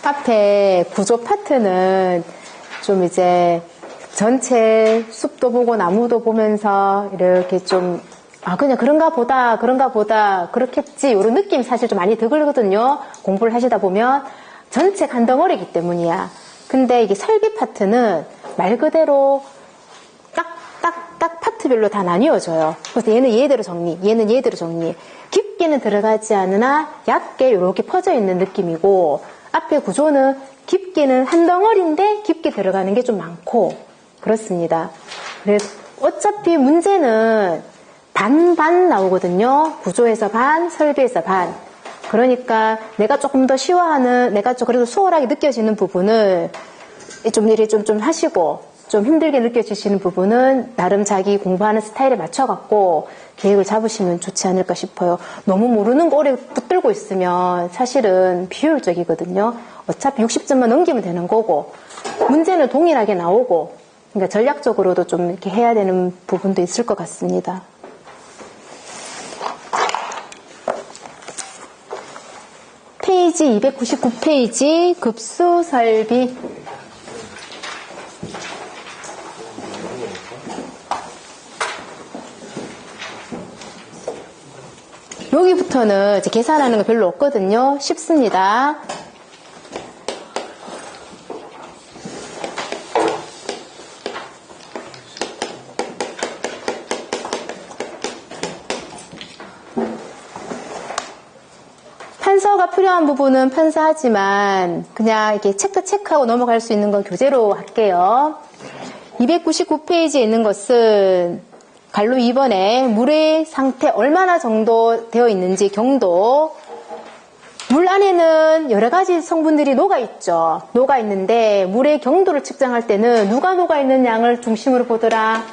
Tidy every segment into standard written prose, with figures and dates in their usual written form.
앞에 구조 파트는 좀 이제 전체 숲도 보고 나무도 보면서 이렇게 좀 그냥 그런가 보다 그렇겠지 이런 느낌이 사실 좀 많이 들거든요. 공부를 하시다 보면 전체 한 덩어리이기 때문이야. 근데 이게 설계 파트는 말 그대로 딱 파트별로 다 나뉘어져요. 그래서 얘는 얘대로 정리, 얘는 얘대로 정리. 깊게는 들어가지 않으나 얕게 이렇게 퍼져 있는 느낌이고, 앞에 구조는 깊게는 한 덩어리인데 깊게 들어가는 게 좀 많고 그렇습니다. 그래서 어차피 문제는 반반 나오거든요. 구조에서 반, 설계에서 반. 그러니까 내가 조금 더 쉬워하는, 내가 좀 그래도 수월하게 느껴지는 부분을 좀 일이 좀 하시고, 좀 힘들게 느껴지시는 부분은 나름 자기 공부하는 스타일에 맞춰갖고 계획을 잡으시면 좋지 않을까 싶어요. 너무 모르는 거 오래 붙들고 있으면 사실은 비효율적이거든요. 어차피 60점만 넘기면 되는 거고, 문제는 동일하게 나오고, 그러니까 전략적으로도 좀 이렇게 해야 되는 부분도 있을 것 같습니다. 페이지 299페이지 급수 설비. 여기부터는 이제 계산하는 거 별로 없거든요. 쉽습니다. 판서가 필요한 부분은 판서하지만 그냥 이렇게 체크하고 넘어갈 수 있는 건 교재로 할게요. 299페이지에 있는 것은 갈로 2번에 물의 상태 얼마나 정도 되어 있는지 경도. 물 안에는 여러 가지 성분들이 녹아있죠. 녹아있는데 물의 경도를 측정할 때는 누가 녹아있는 양을 중심으로 보더라?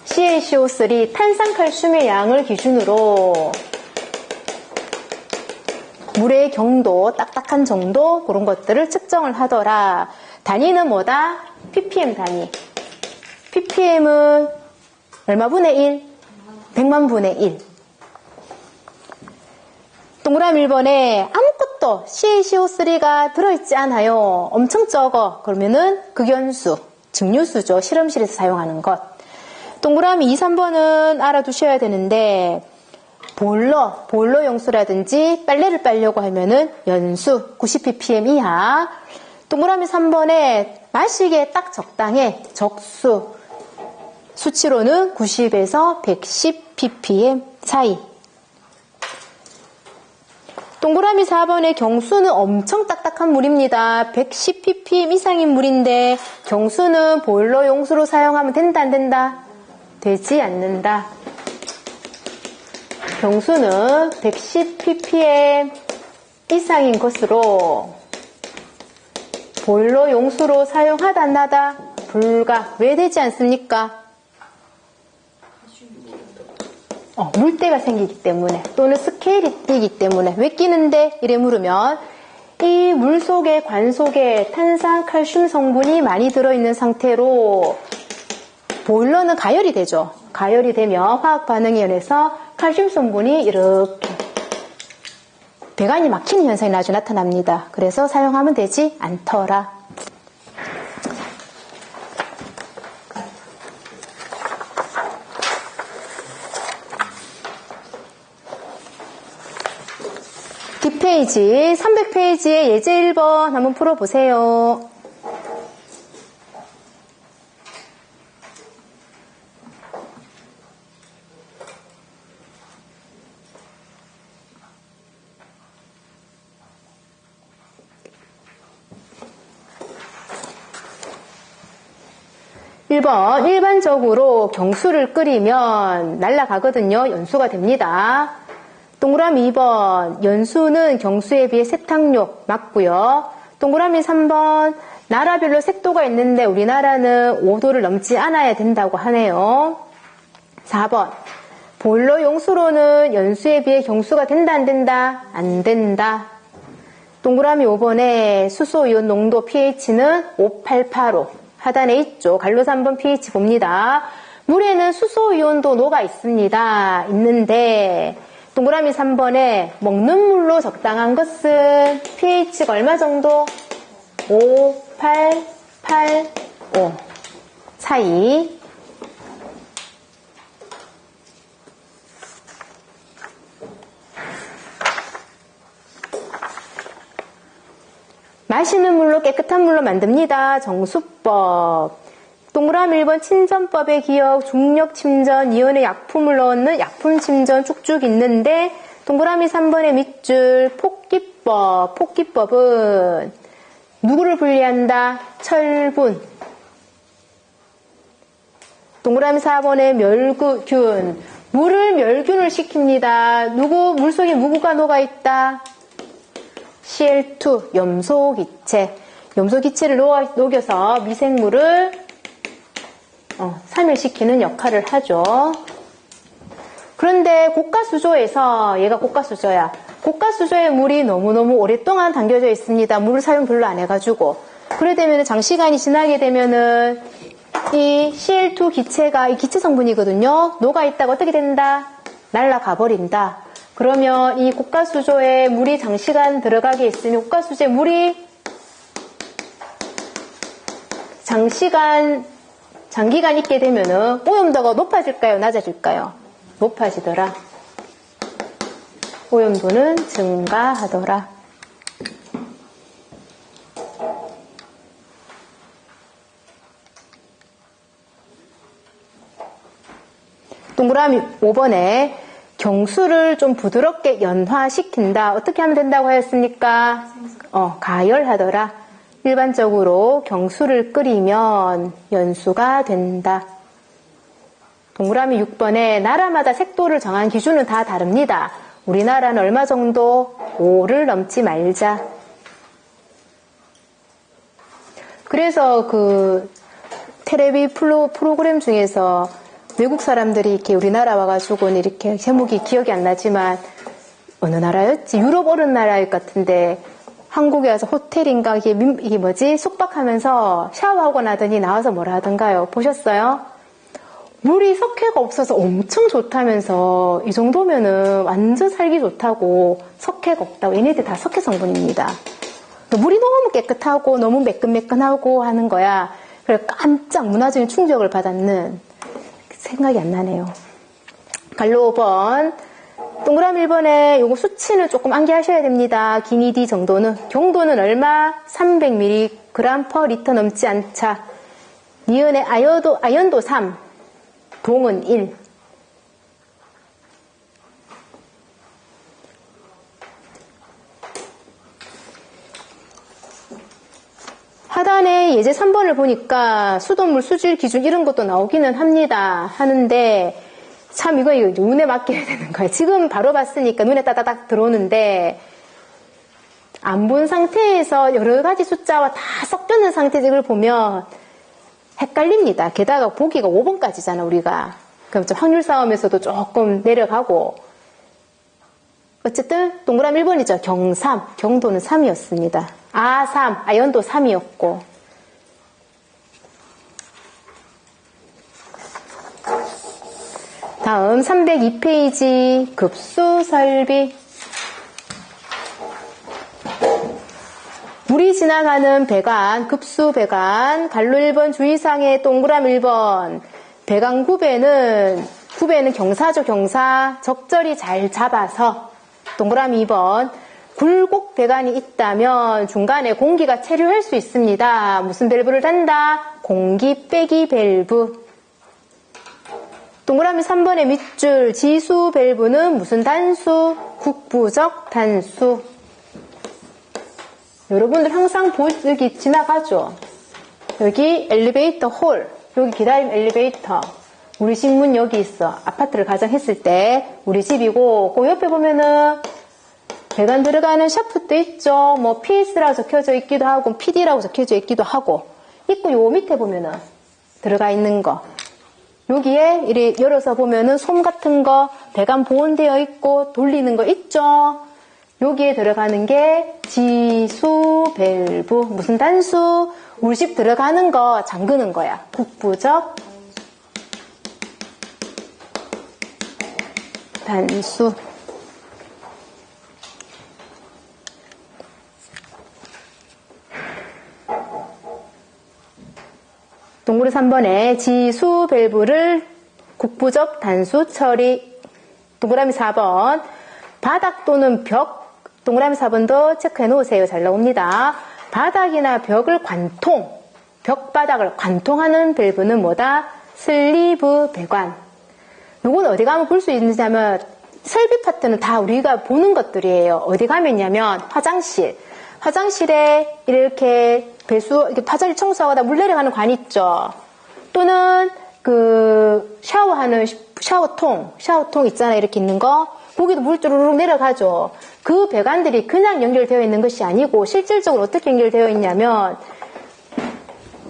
CaCO3 탄산칼슘의 양을 기준으로 물의 경도, 딱딱한 정도 그런 것들을 측정을 하더라. 단위는 뭐다? ppm 단위. ppm은 얼마 분의 1? 100만 분의 1. 동그라미 1번에 아무것도 CaCO3가 들어있지 않아요. 엄청 적어. 그러면은 극연수, 증류수죠. 실험실에서 사용하는 것. 동그라미 2, 3번은 알아두셔야 되는데 보일러 용수라든지 빨래를 빨려고 하면은 연수 90ppm 이하. 동그라미 3번에 마시기에 딱 적당해. 적수. 수치로는 90에서 110 ppm 사이. 동그라미 4번의 경수는 엄청 딱딱한 물입니다. 110 ppm 이상인 물인데 경수는 보일러 용수로 사용하면 된다 안 된다? 되지 않는다. 경수는 110 ppm 이상인 것으로 보일러 용수로 사용하다 안 하다? 불가. 왜 되지 않습니까? 물때가 생기기 때문에 또는 스케일이 뛰기 때문에. 왜 끼는데? 이래 물으면 이 물 속에 관 속에 탄산, 칼슘 성분이 많이 들어있는 상태로 보일러는 가열이 되죠. 가열이 되면 화학 반응이 일어나서 칼슘 성분이 이렇게 배관이 막히는 현상이 나중에 나타납니다. 그래서 사용하면 되지 않더라. 뒷페이지 300페이지의 예제 1번 한번 풀어보세요. (1번) 일반적으로 경수를 끓이면 날아가거든요. 연수가 됩니다. 동그라미 2번 연수는 경수에 비해 세탁력 맞고요. 동그라미 3번 나라별로 색도가 있는데 우리나라는 5도를 넘지 않아야 된다고 하네요. 4번 보일러 용수로는 연수에 비해 경수가 된다 안 된다? 안 된다. 동그라미 5번에 수소이온 농도 pH는 5885 하단에 있죠. 갈로 3번 pH 봅니다. 물에는 수소이온도 녹아 있습니다. 있는데 동그라미 3번에 먹는 물로 적당한 것은 pH가 얼마 정도? 5, 8, 8, 5 사이. 마시는 물로 깨끗한 물로 만듭니다. 정수법. 동그라미 1번 침전법의 기억, 중력 침전, 이온의 약품을 넣는 약품 침전 쭉쭉 있는데 동그라미 3번의 밑줄 폭기법. 폭기법은 누구를 분리한다? 철분. 동그라미 4번의 멸균. 물을 멸균을 시킵니다. 물 속에 무구가 녹아있다? Cl2, 염소기체. 염소기체를 녹여서 미생물을 산멸시키는 역할을 하죠. 그런데 고가수조에서, 얘가 고가수조야. 고가수조에 물이 너무너무 오랫동안 담겨져 있습니다. 물을 사용 별로 안 해가지고. 그래 되면 장시간이 지나게 되면은 이 Cl2 기체가 이 기체 성분이거든요. 녹아있다가 어떻게 된다? 날아가 버린다. 그러면 이 고가수조에 물이 장시간 들어가게 있으면 고가수조에 물이 장기간 있게 되면은 오염도가 높아질까요? 낮아질까요? 높아지더라. 오염도는 증가하더라. 동그라미 5번에 경수를 좀 부드럽게 연화시킨다. 어떻게 하면 된다고 하였습니까? 가열하더라. 일반적으로 경수를 끓이면 연수가 된다. 동그라미 6번에 나라마다 색도를 정한 기준은 다 다릅니다. 우리나라는 얼마 정도? 5를 넘지 말자. 그래서 그 텔레비 프로그램 중에서 외국 사람들이 이렇게 우리나라 와가지고는 이렇게 제목이 기억이 안 나지만 어느 나라였지? 유럽 어느 나라일 것 같은데 한국에 와서 호텔인가 이게 뭐지? 숙박하면서 샤워하고 나더니 나와서 뭐라 하던가요? 보셨어요? 물이 석회가 없어서 엄청 좋다면서 이 정도면은 완전 살기 좋다고 석회가 없다고 얘네들 다 석회 성분입니다. 물이 너무 깨끗하고 너무 매끈매끈하고 하는 거야. 그래서 깜짝 문화적인 충격을 받았는 생각이 안 나네요. 갈로 5번 동그라미 1번에 요거 수치는 조금 암기하셔야 됩니다. 기니디 정도는 경도는 얼마? 300mg per 리터 넘지 않자. 니은의 아연도 3 동은 1. 하단에 예제 3번을 보니까 수돗물 수질 기준 이런 것도 나오기는 합니다. 하는데 참 이거 눈에 맡겨야 되는 거예요. 지금 바로 봤으니까 눈에 따다닥 들어오는데 안 본 상태에서 여러 가지 숫자와 다 섞여있는 상태에서 이걸 보면 헷갈립니다. 게다가 보기가 5번까지잖아 우리가. 그럼 좀 확률 싸움에서도 조금 내려가고 어쨌든 동그라미 1번이죠. 경삼, 경도는 3이었습니다. 아삼, 아연도 3이었고 다음 302페이지 급수 설비. 물이 지나가는 배관, 급수 배관, 갈로 1번 주의사항의 동그라미 1번. 배관 구배는 경사죠, 경사. 적절히 잘 잡아서. 동그라미 2번. 굴곡 배관이 있다면 중간에 공기가 체류할 수 있습니다. 무슨 밸브를 단다? 공기 빼기 밸브. 동그라미 3번의 밑줄 지수 밸브는 무슨 단수? 국부적 단수. 여러분들 항상 여기 지나가죠? 여기 엘리베이터 홀, 여기 기다림 엘리베이터. 우리 집 문 여기 있어. 아파트를 가정했을 때 우리 집이고 그 옆에 보면은 배관 들어가는 샤프트 있죠? 뭐 PS라고 적혀져 있기도 하고 PD라고 적혀져 있기도 하고 있고 요 밑에 보면은 들어가 있는 거. 여기에 이렇게 열어서 보면은 솜 같은 거 배관 보온되어 있고 돌리는 거 있죠? 여기에 들어가는 게 지수 밸브. 무슨 단수? 우리 집 들어가는 거 잠그는 거야. 국부적 단수. 동그라미 3번에 지수 밸브를 국부적 단수 처리. 동그라미 4번 바닥 또는 벽. 동그라미 4번도 체크해 놓으세요. 잘 나옵니다. 바닥이나 벽을 관통, 벽바닥을 관통하는 밸브는 뭐다? 슬리브 배관. 요건 어디 가면 볼 수 있느냐면 설비 파트는 다 우리가 보는 것들이에요. 어디 가면 있냐면 화장실. 화장실에 이렇게 배수, 이렇게 화장실 청소하다 물 내려가는 관 있죠. 또는 그 샤워하는 샤워통 있잖아요. 이렇게 있는 거. 거기도 물 쭈루룩 내려가죠. 그 배관들이 그냥 연결되어 있는 것이 아니고 실질적으로 어떻게 연결되어 있냐면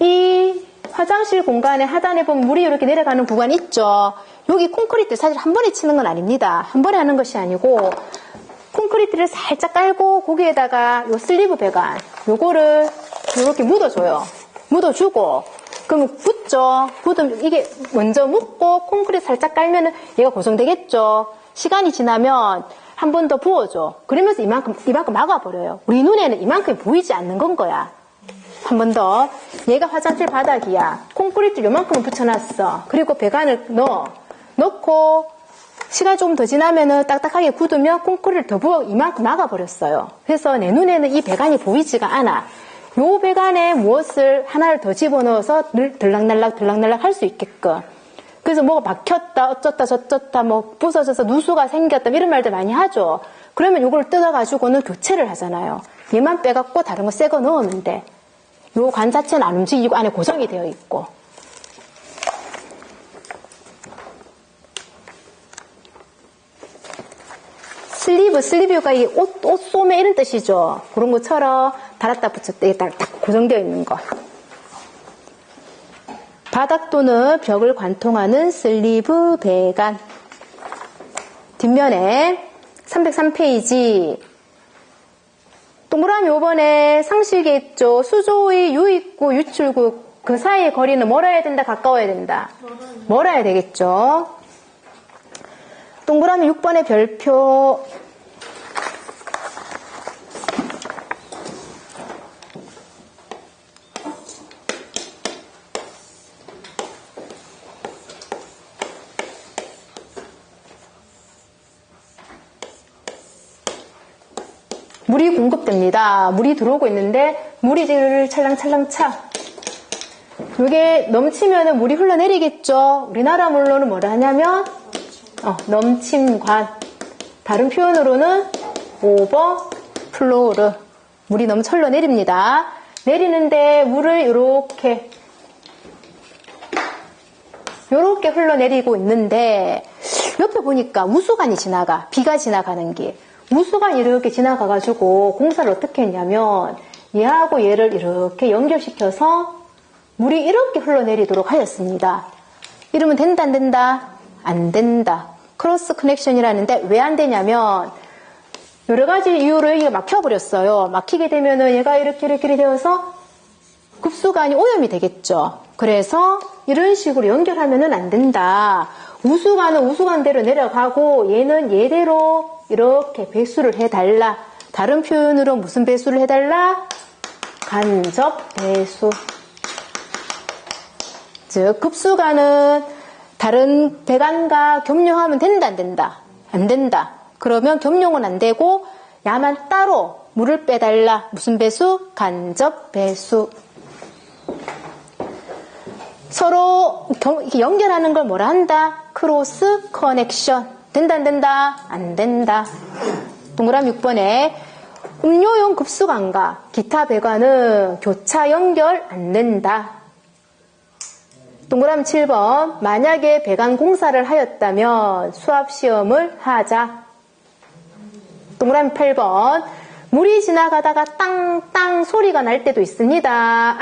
이 화장실 공간에 하단에 보면 물이 이렇게 내려가는 구간이 있죠. 여기 콘크리트 사실 한 번에 치는 건 아닙니다. 한 번에 하는 것이 아니고 콘크리트를 살짝 깔고 거기에다가 요 슬리브 배관 요거를 이렇게 묻어줘요. 묻어주고 그러면 붙죠. 붙으면 이게 먼저 묻고 콘크리트 살짝 깔면은 얘가 고정되겠죠. 시간이 지나면 한 번 더 부어줘. 그러면서 이만큼 막아버려요. 우리 눈에는 이만큼이 보이지 않는 건 거야. 한 번 더. 얘가 화장실 바닥이야. 콘크리트 요만큼은 붙여놨어. 그리고 배관을 넣고 시간이 조금 더 지나면은 딱딱하게 굳으면 콘크리트를 더 부어 이만큼 막아버렸어요. 그래서 내 눈에는 이 배관이 보이지가 않아. 요 배관에 무엇을 하나를 더 집어넣어서 들락날락 할 수 있게끔. 그래서 뭐가 막혔다, 어쩌다 저쩌다, 뭐 부서져서 누수가 생겼다 이런 말들 많이 하죠. 그러면 요걸 뜯어가지고는 교체를 하잖아요. 얘만 빼갖고 다른 거 새 거 넣으면 돼. 요 관 자체는 안 움직이고 안에 고정이 되어 있고. 슬리브가 이 옷 소매 이런 뜻이죠. 그런 것처럼 달았다 붙였다 딱 고정되어 있는 거. 바닥 또는 벽을 관통하는 슬리브 배관. 뒷면에 303페이지. 동그라미 5번에 상실계 있죠. 수조의 유입구, 유출구 그 사이의 거리는 멀어야 된다, 가까워야 된다? 멀어야 되겠죠. 동그라미 6번의 별표. 물이 공급됩니다. 물이 들어오고 있는데 물이 지를 찰랑찰랑 차. 이게 넘치면 물이 흘러내리겠죠. 우리나라 물로는 뭐라 하냐면 넘침관. 다른 표현으로는 오버플로우르. 물이 넘쳐 흘러내립니다. 내리는데 물을 이렇게 흘러내리고 있는데 옆에 보니까 우수관이 지나가. 비가 지나가는 길. 우수관이 이렇게 지나가가지고 공사를 어떻게 했냐면 얘하고 얘를 이렇게 연결시켜서 물이 이렇게 흘러내리도록 하였습니다. 이러면 된다 안 된다? 안 된다. 크로스 커넥션이라는데 왜 안 되냐면 여러 가지 이유로 여기가 막혀버렸어요. 막히게 되면은 얘가 이렇게 되어서 급수관이 오염이 되겠죠. 그래서 이런 식으로 연결하면은 안 된다. 우수관은 우수관대로 내려가고 얘는 얘대로 이렇게 배수를 해달라. 다른 표현으로 무슨 배수를 해달라? 간접 배수. 즉 급수관은 다른 배관과 겸용하면 된다 안 된다? 안 된다. 그러면 겸용은 안 되고 야만 따로 물을 빼달라. 무슨 배수? 간접 배수. 서로 이렇게 연결하는 걸 뭐라 한다? 크로스 커넥션. 된다 안 된다? 안 된다. 동그라미 6번에 음료용 급수관과 기타 배관은 교차 연결 안 된다. 동그라미 7번 만약에 배관 공사를 하였다면 수압시험을 하자. 동그라미 8번 물이 지나가다가 땅땅 소리가 날 때도 있습니다.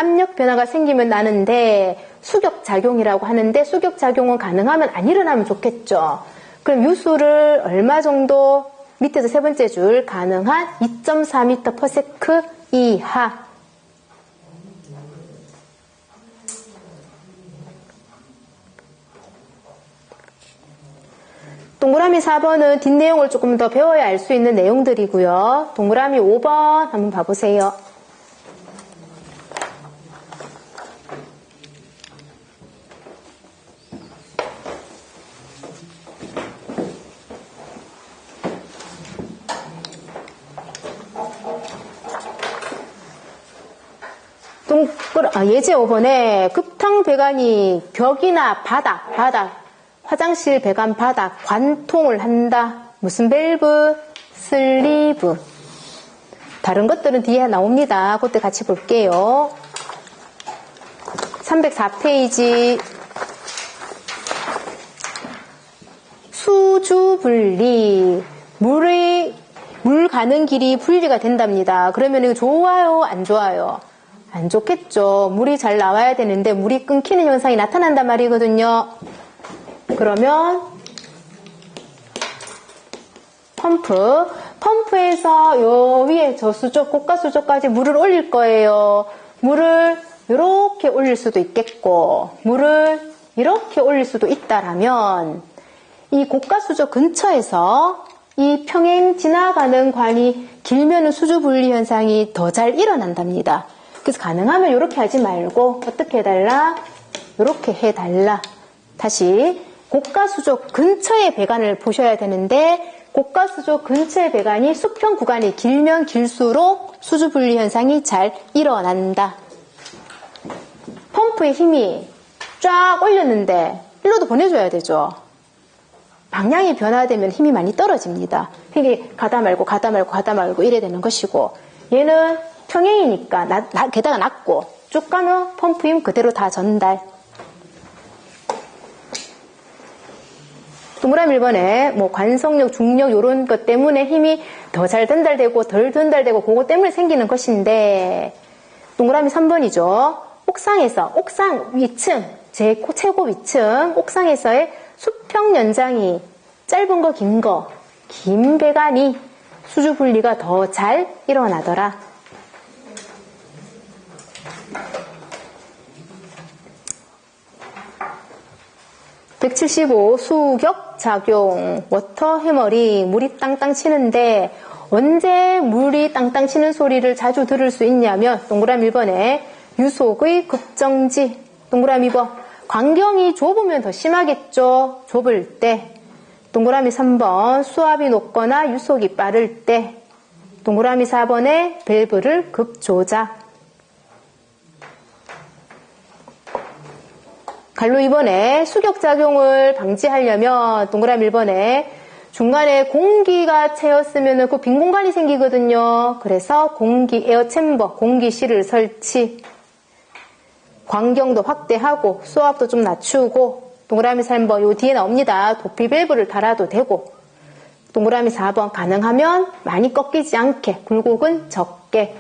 압력 변화가 생기면 나는데 수격작용이라고 하는데 수격작용은 가능하면 안 일어나면 좋겠죠. 그럼 유수를 얼마 정도? 밑에서 세 번째 줄 가능한 2.4m/s 이하. 동그라미 4번은 뒷내용을 조금 더 배워야 알 수 있는 내용들이고요. 동그라미 5번 한번 봐보세요. 예제 5번에 급탕 배관이 벽이나 바닥, 화장실 배관 바닥, 관통을 한다. 무슨 밸브? 슬리브. 다른 것들은 뒤에 나옵니다. 그때 같이 볼게요. 304페이지. 수주 분리. 물 가는 길이 분리가 된답니다. 그러면 이거 좋아요? 안 좋아요? 안 좋겠죠. 물이 잘 나와야 되는데 물이 끊기는 현상이 나타난단 말이거든요. 그러면 펌프에서 요 위에 저수조, 고가수조까지 물을 올릴 거예요. 물을 이렇게 올릴 수도 있겠고 물을 이렇게 올릴 수도 있다라면 이 고가수조 근처에서 이 평행 지나가는 관이 길면은 수주 분리 현상이 더 잘 일어난답니다. 그래서 가능하면 이렇게 하지 말고 어떻게 해달라? 이렇게 해달라. 다시 고가수조 근처의 배관을 보셔야 되는데 고가수조 근처의 배관이 수평 구간이 길면 길수록 수주 분리 현상이 잘 일어난다. 펌프의 힘이 쫙 올렸는데 일로도 보내줘야 되죠. 방향이 변화되면 힘이 많이 떨어집니다. 힘이 가다 말고 이래 되는 것이고 얘는 평행이니까 게다가 낮고 쭉 가면 펌프 힘 그대로 다 전달. 동그라미 1번에 뭐 관성력, 중력 이런 것 때문에 힘이 더 잘 전달되고 덜 전달되고 그거 때문에 생기는 것인데 동그라미 3번이죠. 옥상 위층, 최고 위층 옥상에서의 수평 연장이 짧은 거, 긴 배관이 수주 분리가 더 잘 일어나더라. (175) 수격 작용, 워터 해머링, 물이 땅땅 치는데 언제 물이 땅땅 치는 소리를 자주 들을 수 있냐면 동그라미 1번에 유속의 급정지, 동그라미 2번 광경이 좁으면 더 심하겠죠. 좁을 때. 동그라미 3번 수압이 높거나 유속이 빠를 때. 동그라미 4번에 밸브를 급조작. 갈로 2번에 수격작용을 방지하려면 동그라미 1번에 중간에 공기가 채였으면 그 빈 공간이 생기거든요. 그래서 에어챔버, 공기실을 설치. 광경도 확대하고 수압도 좀 낮추고 동그라미 3번 요 뒤에 나옵니다. 도피 밸브를 달아도 되고 동그라미 4번 가능하면 많이 꺾이지 않게 굴곡은 적게.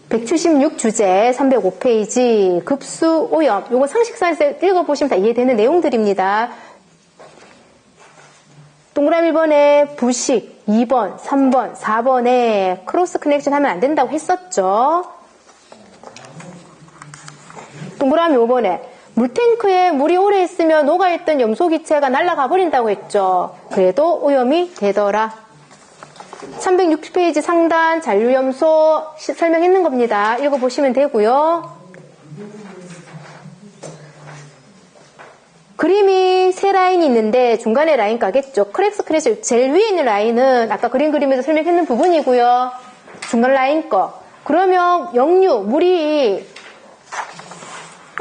(176) 주제 305페이지 급수 오염. 요거 상식선에서 읽어보시면 다 이해되는 내용들입니다. 동그라미 1번에 부식, 2번, 3번, 4번에 크로스 커넥션 하면 안 된다고 했었죠. 동그라미 5번에 물탱크에 물이 오래 있으면 녹아있던 염소기체가 날아가 버린다고 했죠. 그래도 오염이 되더라. 360페이지 상단 잔류염소 설명했는 겁니다. 읽어보시면 되고요. 그림이 세 라인이 있는데 중간에 라인 가겠죠. 크랙스 크래시 제일 위에 있는 라인은 아까 그림에서 설명했는 부분이고요. 중간 라인 거. 그러면 역류, 물이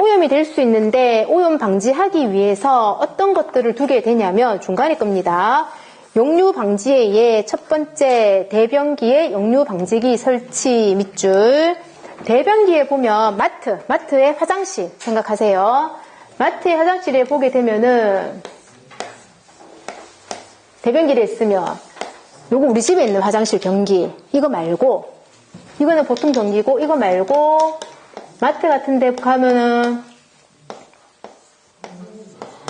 오염이 될 수 있는데 오염 방지하기 위해서 어떤 것들을 두게 되냐면 중간에 겁니다. 역류 방지에 의해 첫 번째 대변기에 역류 방지기 설치 밑줄. 대변기에 보면 마트의 화장실 생각하세요. 마트의 화장실에 보게 되면은 대변기를 있으면 요거 우리 집에 있는 화장실 변기 이거 말고 이거는 보통 변기고 이거 말고 마트 같은 데 가면은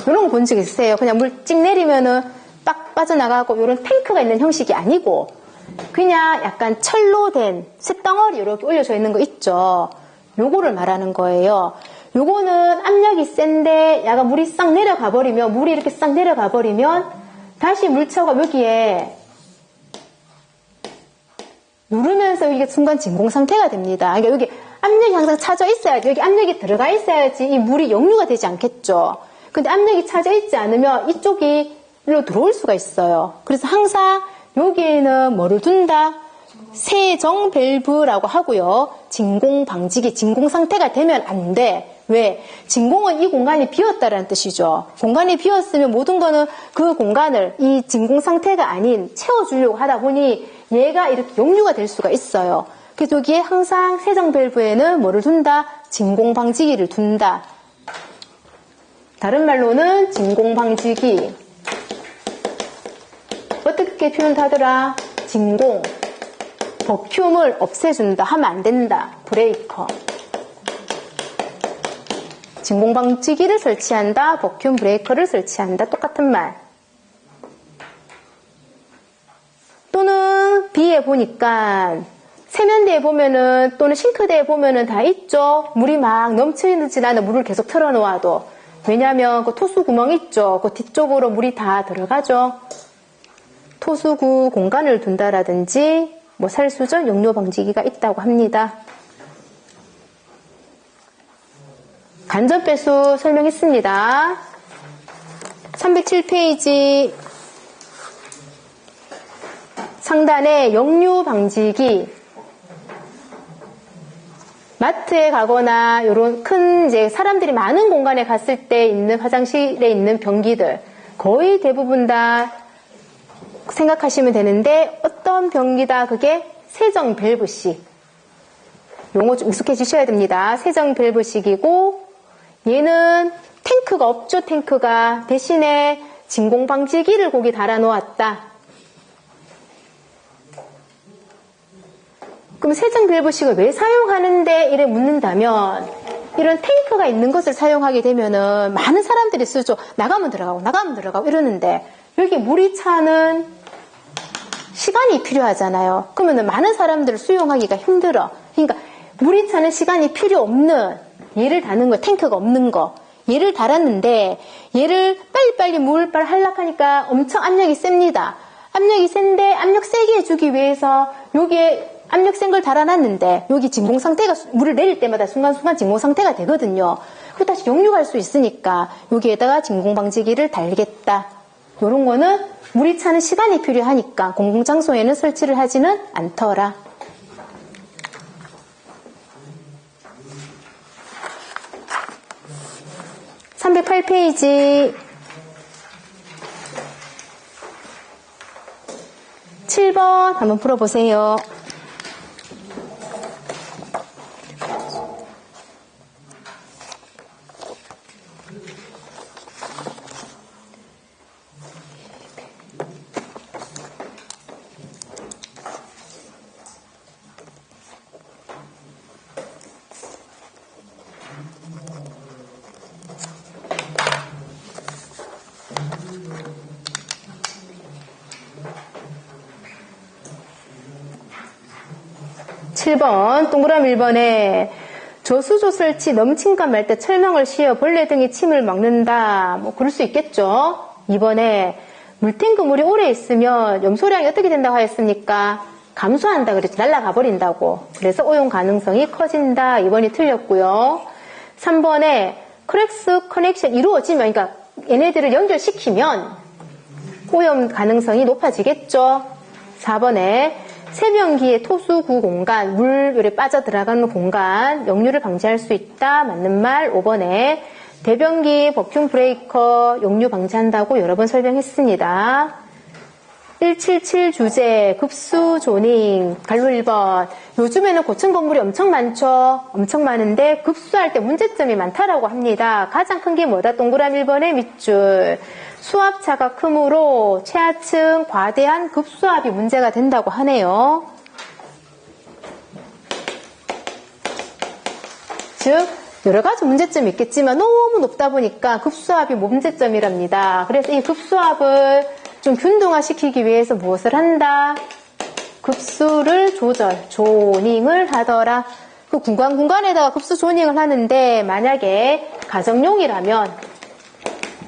요런 거 본 적 있으세요? 그냥 물 찍 내리면은 딱 빠져나가고 요런 탱크가 있는 형식이 아니고 그냥 약간 철로 된 쇳덩어리 이렇게 올려져 있는 거 있죠. 요거를 말하는 거예요. 요거는 압력이 센데 약간 물이 싹 내려가 버리면 물이 이렇게 싹 내려가 버리면 다시 물체가 여기에 누르면서 이게 순간 진공 상태가 됩니다. 그러니까 여기 압력이 항상 차져 있어야지 여기 압력이 들어가 있어야지 이 물이 역류가 되지 않겠죠. 근데 압력이 차져 있지 않으면 이쪽이 일로 들어올 수가 있어요. 그래서 항상 여기에는 뭐를 둔다? 세정 밸브라고 하고요. 진공 방지기, 진공 상태가 되면 안 돼. 왜? 진공은 이 공간이 비었다라는 뜻이죠. 공간이 비었으면 모든 거는 그 공간을 이 진공 상태가 아닌 채워주려고 하다 보니 얘가 이렇게 역류가 될 수가 있어요. 그래서 여기에 항상 세정 밸브에는 뭐를 둔다? 진공 방지기를 둔다. 다른 말로는 진공 방지기. 어떻게 표현하더라? 진공. 버큐움을 없애준다 하면 안 된다. 브레이커. 진공방지기를 설치한다. 버큐움 브레이커를 설치한다. 똑같은 말. 또는 B에 보니까 세면대에 보면은 또는 싱크대에 보면은 다 있죠. 물이 막 넘치지 않은 물을 계속 틀어놓아도. 왜냐하면 그 토수 구멍 있죠. 그 뒤쪽으로 물이 다 들어가죠. 토수구 공간을 둔다라든지 뭐 살수전 역류 방지기가 있다고 합니다. 간접 배수 설명했습니다. 307페이지 상단에 역류 방지기. 마트에 가거나 이런 큰 이제 사람들이 많은 공간에 갔을 때 있는 화장실에 있는 변기들 거의 대부분 다 생각하시면 되는데 어떤 변기다 그게 세정 밸브식. 용어 좀 익숙해지셔야 됩니다. 세정 밸브식이고 얘는 탱크가 없죠. 탱크가 대신에 진공 방지기를 거기 달아 놓았다. 그럼 세정 밸브식을 왜 사용하는데 이래 묻는다면 이런 탱크가 있는 것을 사용하게 되면은 많은 사람들이 쓰죠. 나가면 들어가고 이러는데 여기 물이 차는 시간이 필요하잖아요. 그러면은 많은 사람들을 수용하기가 힘들어. 그러니까 물이 차는 시간이 필요 없는 얘를 다는 거, 탱크가 없는 거. 얘를 달았는데 얘를 빨리빨리 물빨 하려니까 엄청 압력이 셉니다. 압력이 센데 압력 세게 해주기 위해서 여기에 압력 센 걸 달아놨는데 여기 진공 상태가 물을 내릴 때마다 순간순간 진공 상태가 되거든요. 그 다시 역류할 수 있으니까 여기에다가 진공 방지기를 달겠다. 요런 거는 물이 차는 시간이 필요하니까 공공장소에는 설치를 하지는 않더라. (308페이지) 7번 한번 풀어보세요. (7번) 동그라미 1번에 저수조 설치 넘친감 말 때 철망을 씌워 벌레 등이 침을 막는다. 뭐 그럴 수 있겠죠. 2번에 물탱크 물이 오래 있으면 염소량이 어떻게 된다고 하였습니까? 감소한다 그랬죠. 날아가 버린다고. 그래서 오염 가능성이 커진다. 2번이 틀렸고요. 3번에 크랙스 커넥션 이루어지면 그러니까 얘네들을 연결시키면 오염 가능성이 높아지겠죠. 4번에 세변기의 토수구 공간, 물이 빠져들어가는 공간, 역류를 방지할 수 있다. 맞는 말. 5번에 대변기 버큐움 브레이커 역류 방지한다고 여러 번 설명했습니다. 177 주제 급수 조닝 갈로 1번. 요즘에는 고층 건물이 엄청 많죠. 엄청 많은데 급수할 때 문제점이 많다라고 합니다. 가장 큰 게 뭐다? 동그라미 1번의 밑줄. 수압차가 크므로 최하층 과대한 급수압이 문제가 된다고 하네요. 즉 여러 가지 문제점이 있겠지만 너무 높다 보니까 급수압이 문제점이랍니다. 그래서 이 급수압을 좀 균등화시키기 위해서 무엇을 한다? 급수를 조닝을 하더라. 그 공간에다가 급수 조닝을 하는데 만약에 가정용이라면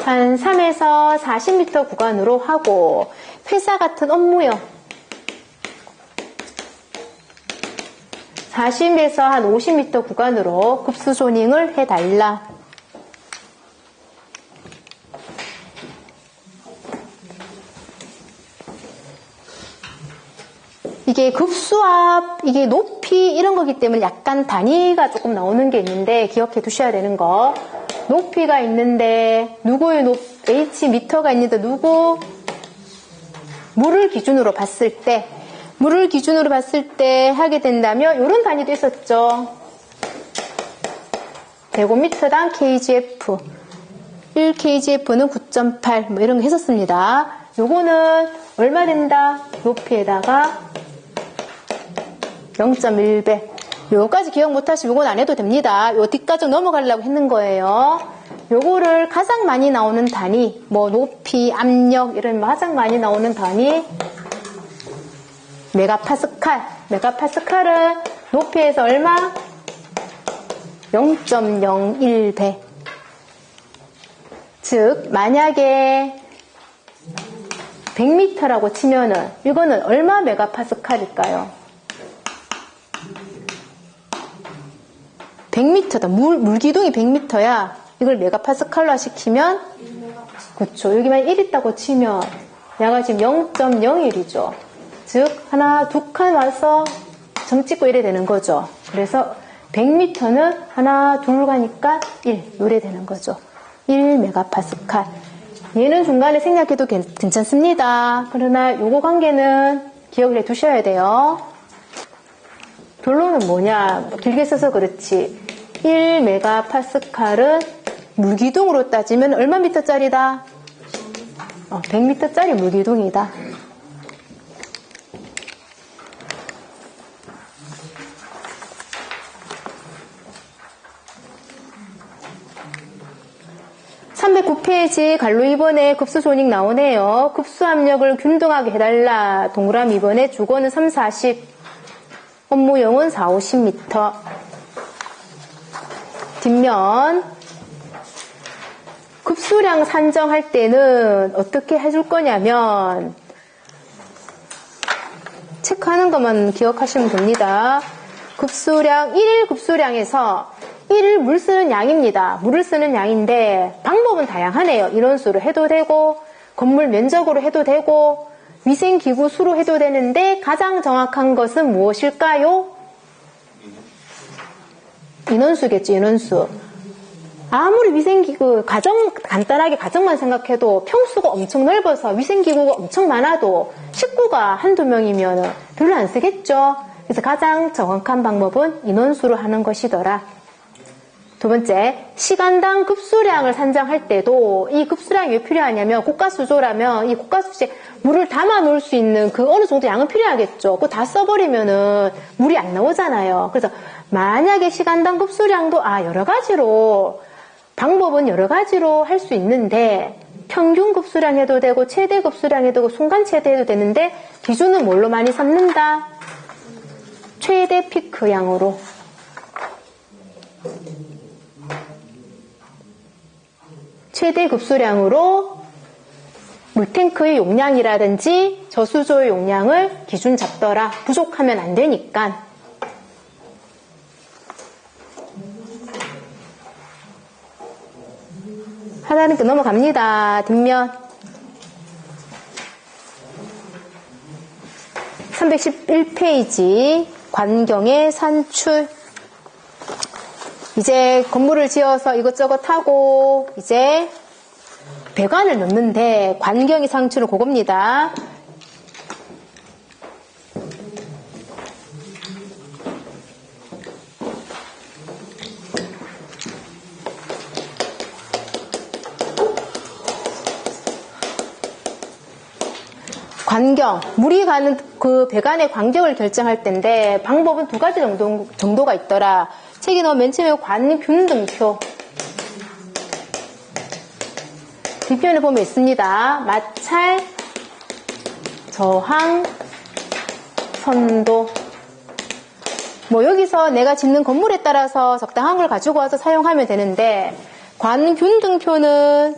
한 3에서 40m 구간으로 하고 회사 같은 업무용 40에서 한 50m 구간으로 급수 조닝을 해달라. 이게 급수압, 이게 높이 이런 거기 때문에 약간 단위가 조금 나오는 게 있는데 기억해 두셔야 되는 거. 높이가 있는데 누구의 H 미터가 있는데 누구? 물을 기준으로 봤을 때 하게 된다면 이런 단위도 있었죠. 제곱미터당 kgf. 1kgf는 9.8 뭐 이런 거 했었습니다. 요거는 얼마 된다? 높이에다가 0.1배. 요거까지 기억 못하시면 요건 안 해도 됩니다. 요 뒤까지 넘어가려고 했는 거예요. 요거를 가장 많이 나오는 단위, 뭐 높이, 압력 이런 가장 많이 나오는 단위 메가파스칼. 메가파스칼은 높이에서 얼마? 0.01배. 즉 만약에 100m라고 치면은 이거는 얼마 메가파스칼일까요? 100m다. 물기둥이 100m야. 이걸 메가파스칼로 시키면 그렇죠. 여기만 1 있다고 치면 얘가 지금 0.01이죠. 즉 하나 두 칸 와서 점 찍고 이래 되는 거죠. 그래서 100m는 하나 둘 가니까 1 이래 되는 거죠. 1 메가파스칼. 얘는 중간에 생략해도 괜찮습니다. 그러나 요거 관계는 기억을 해 두셔야 돼요. 결론은 뭐냐? 길게 써서 그렇지. 1 메가파스칼은 물기둥으로 따지면 얼마 미터짜리다? 100m짜리 물기둥이다. (309페이지) 갈로 2번에 급수 손익 나오네요. 급수 압력을 균등하게 해달라. 동그라미 2번에 주거는 3, 40, 업무용은 4, 50m. 뒷면 급수량 산정할 때는 어떻게 해줄 거냐면 체크하는 것만 기억하시면 됩니다. 급수량 1일 급수량에서 1일 물 쓰는 양입니다. 물을 쓰는 양인데 방법은 다양하네요. 인원수로 해도 되고 건물 면적으로 해도 되고 위생기구 수로 해도 되는데 가장 정확한 것은 무엇일까요? 인원수겠죠. 인원수. 아무리 위생기구 간단하게 가정만 생각해도 평수가 엄청 넓어서 위생기구가 엄청 많아도 식구가 한두 명이면 별로 안 쓰겠죠. 그래서 가장 정확한 방법은 인원수로 하는 것이더라. 두 번째, 시간당 급수량을 산정할 때도 이 급수량이 왜 필요하냐면 고가수조라면 이 고가수조에 물을 담아 놓을 수 있는 그 어느 정도 양은 필요하겠죠. 그거 다 써버리면은 물이 안 나오잖아요. 그래서 만약에 시간당 급수량도 여러 가지로 방법은 여러 가지로 할 수 있는데 평균 급수량 해도 되고 최대 급수량 해도 되고 순간 최대 해도 되는데 기준은 뭘로 많이 삼는다? 최대 피크 양으로. 최대 급수량으로 물탱크의 용량이라든지 저수조의 용량을 기준 잡더라. 부족하면 안 되니까. 하나는 넘어갑니다. 뒷면 311페이지 관경의 산출. 이제 건물을 지어서 이것저것 하고 이제 배관을 넣는데 관경의 산출은 그겁니다. 관경, 물이 가는 그 배관의 관경을 결정할 때인데 방법은 두 가지 정도가 있더라. 책에 넣으면 맨 처음에 관균등표. 뒷편에 보면 있습니다. 마찰, 저항, 선도. 뭐 여기서 내가 짓는 건물에 따라서 적당한 걸 가지고 와서 사용하면 되는데 관균등표는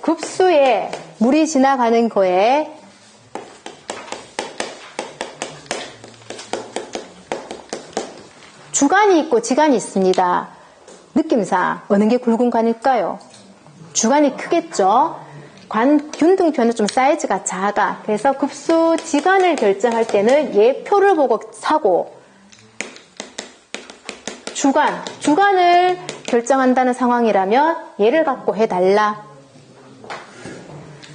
급수에 물이 지나가는 거에 주간이 있고 지간이 있습니다. 느낌상 어느 게 굵은 관일까요? 주간이 크겠죠. 균등표는 좀 사이즈가 작아. 그래서 급수 지간을 결정할 때는 얘 표를 보고 사고, 주간을 결정한다는 상황이라면 얘를 갖고 해달라.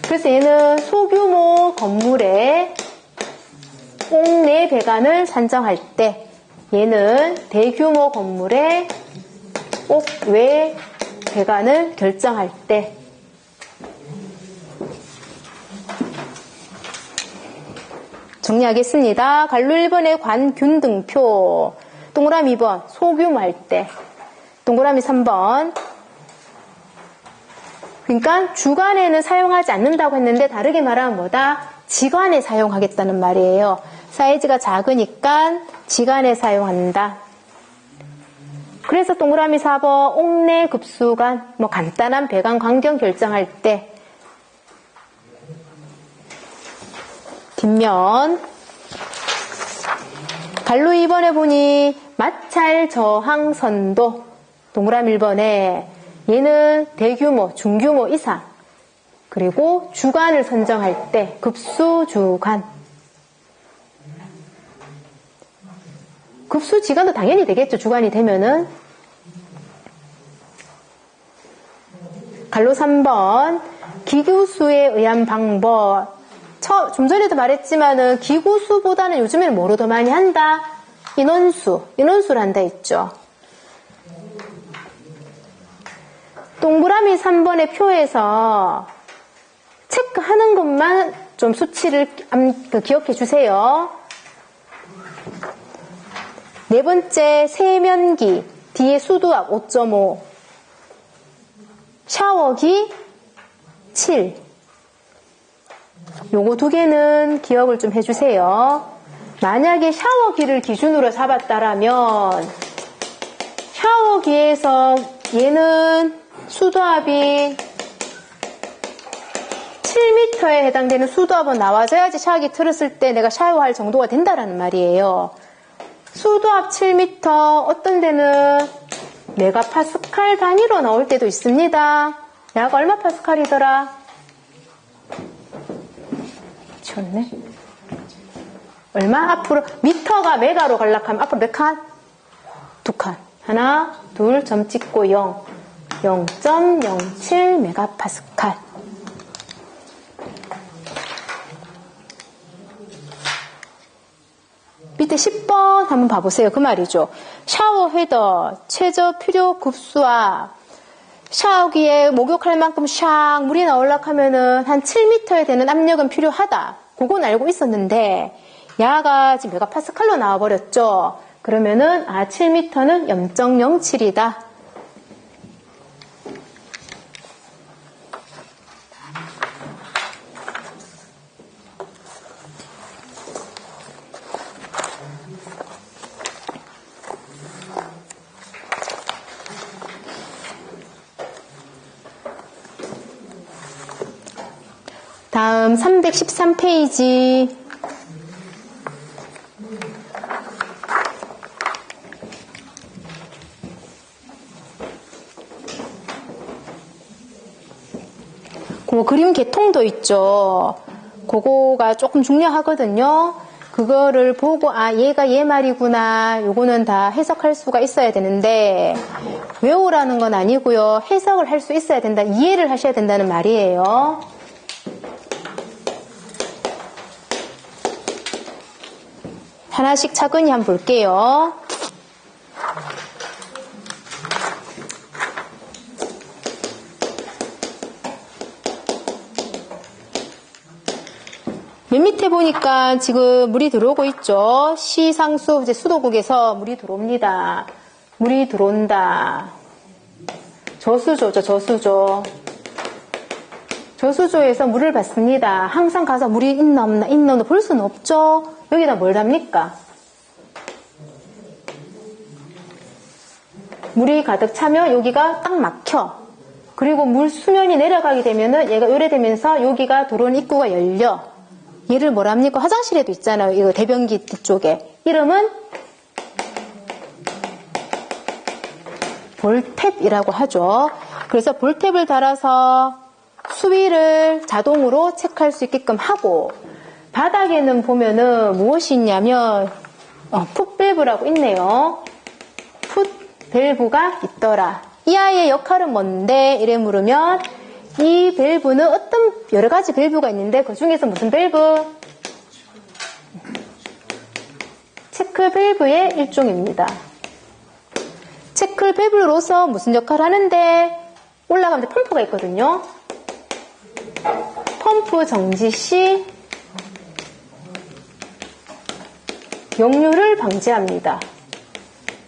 그래서 얘는 소규모 건물의 옥내 배관을 산정할 때, 얘는 대규모 건물의 옥외 배관을 결정할 때, 정리하겠습니다. 갈로 1번의 관균등표, 동그라미 2번 소규모 할 때, 동그라미 3번. 그러니까 주간에는 사용하지 않는다고 했는데 다르게 말하면 뭐다? 지간에 사용하겠다는 말이에요. 사이즈가 작으니까 지간에 사용한다. 그래서 동그라미 4번 옥내 급수간, 뭐 간단한 배관 광경 결정할 때, 뒷면 갈로 2번에 보니 마찰 저항 선도, 동그라미 1번에 얘는 대규모, 중규모 이상, 그리고 주간을 선정할 때 급수 주간, 급수 지간도 당연히 되겠죠. 주간이 되면은. 갈로 3번 기구수에 의한 방법, 좀 전에도 말했지만은 기구수보다는 요즘에는 뭐로 더 많이 한다? 인원수를 한다 했죠. 동그라미 3번의 표에서 체크하는 것만 좀 수치를 기억해 주세요. 네 번째 세면기 뒤에 수도압 5.5, 샤워기 7. 요거 두 개는 기억을 좀 해주세요. 만약에 샤워기를 기준으로 잡았다라면 샤워기에서 얘는 수도압이 7m에 해당되는 수도압은 나와줘야지 샤워기 틀었을 때 내가 샤워할 정도가 된다라는 말이에요. 수도압 7m, 어떤 데는 메가파스칼 단위로 나올 때도 있습니다. 야가 얼마 파스칼이더라? 미쳤네. 얼마? 앞으로 미터가 메가로 갈락하면 앞으로 몇 칸? 2칸. 하나, 둘, 점 찍고 0. 0.07 메가파스칼. 밑에 10번 한번 봐보세요. 그 말이죠. 샤워 헤더, 최저 필요 급수압, 샤워기에 목욕할 만큼 샥 물이 나오려고 하면은 한 7m에 되는 압력은 필요하다. 그건 알고 있었는데, 야가 지금 메가파스칼로 나와버렸죠. 그러면은, 7m는 0.07이다. 다음 313페이지. 그림 계통도 있죠. 그거가 조금 중요하거든요. 그거를 보고 얘가 얘 말이구나. 요거는 다 해석할 수가 있어야 되는데 외우라는 건 아니고요. 해석을 할 수 있어야 된다. 이해를 하셔야 된다는 말이에요. 하나씩 차근히 한번 볼게요. 맨 밑에 보니까 지금 물이 들어오고 있죠. 시상수, 이제 수도국에서 물이 들어옵니다. 물이 들어온다. 저수조죠, 저수조. 저수조에서 물을 받습니다. 항상 가서 물이 있나 없나 볼 수는 없죠. 여기다 뭘 답니까? 물이 가득 차면 여기가 딱 막혀. 그리고 물 수면이 내려가게 되면은 얘가 요래되면서 여기가 들어온 입구가 열려. 얘를 뭐랍니까? 화장실에도 있잖아요. 이거 대변기 뒤쪽에. 이름은 볼탭이라고 하죠. 그래서 볼탭을 달아서 수위를 자동으로 체크할 수 있게끔 하고, 바닥에는 보면은 무엇이 있냐면 풋밸브라고 있네요. 풋밸브가 있더라. 이 아이의 역할은 뭔데? 이래 물으면 이 밸브는 어떤 여러 가지 밸브가 있는데 그 중에서 무슨 밸브? 체크 밸브의 일종입니다. 체크 밸브로서 무슨 역할을 하는데 올라가면 펌프가 있거든요. 펌프 정지 시 역류를 방지합니다.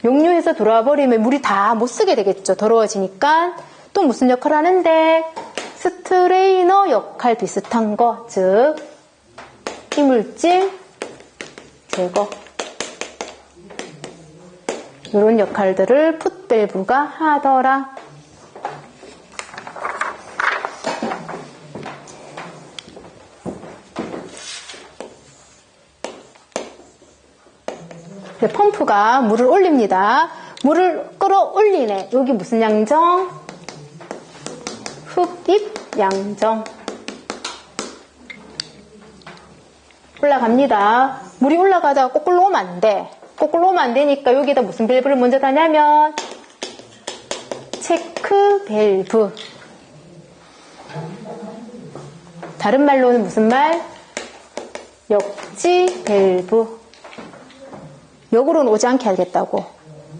역류해서 들어와 버리면 물이 다 못 쓰게 되겠죠. 더러워지니까. 또 무슨 역할을 하는데 스트레이너 역할 비슷한 거, 즉 이물질 제거, 이런 역할들을 풋밸브가 하더라. 펌프가 물을 올립니다. 물을 끌어올리네. 여기 무슨 양정? 흡입 양정. 올라갑니다. 물이 올라가다가 거꾸로 오면 안 돼. 거꾸로 오면 안 되니까 여기다 무슨 밸브를 먼저 다냐면 체크 밸브. 다른 말로는 무슨 말? 역지 밸브. 역으로는 오지 않게 하겠다고.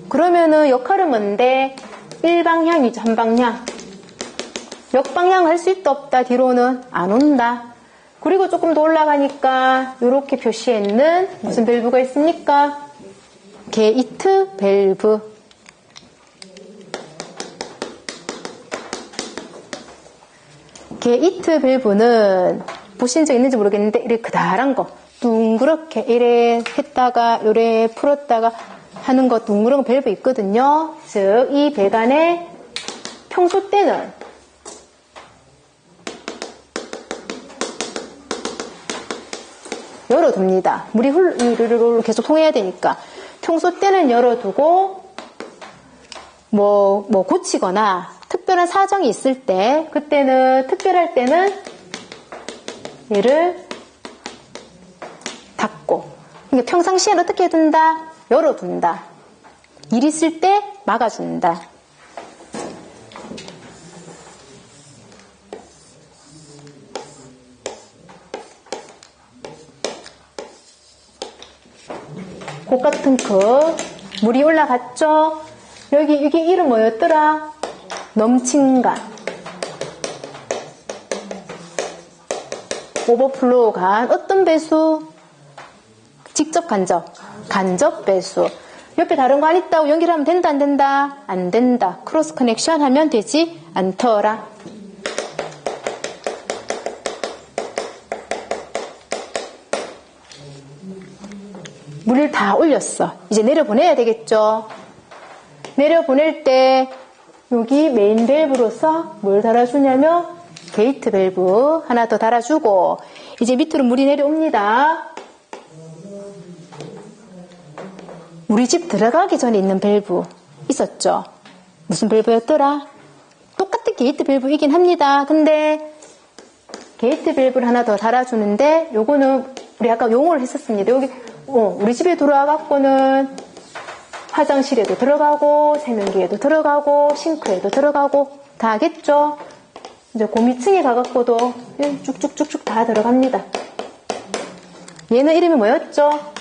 그러면은 역할은 뭔데? 일방향이죠. 한방향. 역방향 할 수 있다 없다. 뒤로는 안 온다. 그리고 조금 더 올라가니까 이렇게 표시했는 무슨 밸브가 있습니까? 게이트 밸브. 게이트 밸브는 보신 적 있는지 모르겠는데 이렇게 그다란 거 둥그렇게 이래 했다가 요래 풀었다가 하는 거 둥그런 밸브 있거든요. 즉 이 배관에 평소 때는 열어둡니다. 물이 계속 통해야 되니까 평소 때는 열어두고 뭐 고치거나 특별한 사정이 있을 때, 그때는 특별할 때는 얘를 닫고, 그러니까 평상시에는 어떻게 둔다? 열어둔다. 일 있을 때 막아준다. 곧 같은 컵 물이 올라갔죠? 여기 이게 이름 뭐였더라? 넘친간, 오버플로우 간 어떤 배수? 직접 간접 배수. 옆에 다른 거 안 있다고 연결하면 된다 안 된다? 안 된다. 크로스 커넥션 하면 되지 않더라. 물을 다 올렸어. 이제 내려보내야 되겠죠. 내려보낼 때 여기 메인 밸브로서 뭘 달아주냐면 게이트 밸브 하나 더 달아주고, 이제 밑으로 물이 내려옵니다. 우리 집 들어가기 전에 있는 밸브 있었죠? 무슨 밸브였더라? 똑같은 게이트 밸브이긴 합니다. 근데 게이트 밸브를 하나 더 달아주는데, 요거는 우리 아까 용어를 했었습니다. 여기 우리 집에 들어와갖고는 화장실에도 들어가고 세면기에도 들어가고 싱크에도 들어가고 다 하겠죠. 이제 고미층에 가갖고도 쭉쭉쭉쭉 다 들어갑니다. 얘는 이름이 뭐였죠?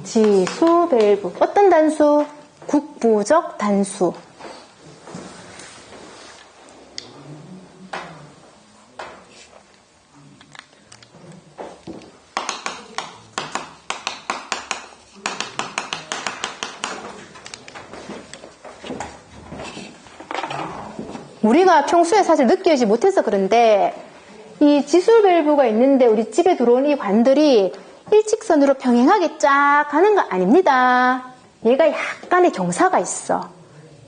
지수 밸브. 어떤 단수? 국부적 단수. 우리가 평소에 사실 느끼지 못해서 그런데 이 지수 밸브가 있는데 우리 집에 들어오는 이 관들이 일직선으로 평행하게 쫙 가는 거 아닙니다. 얘가 약간의 경사가 있어.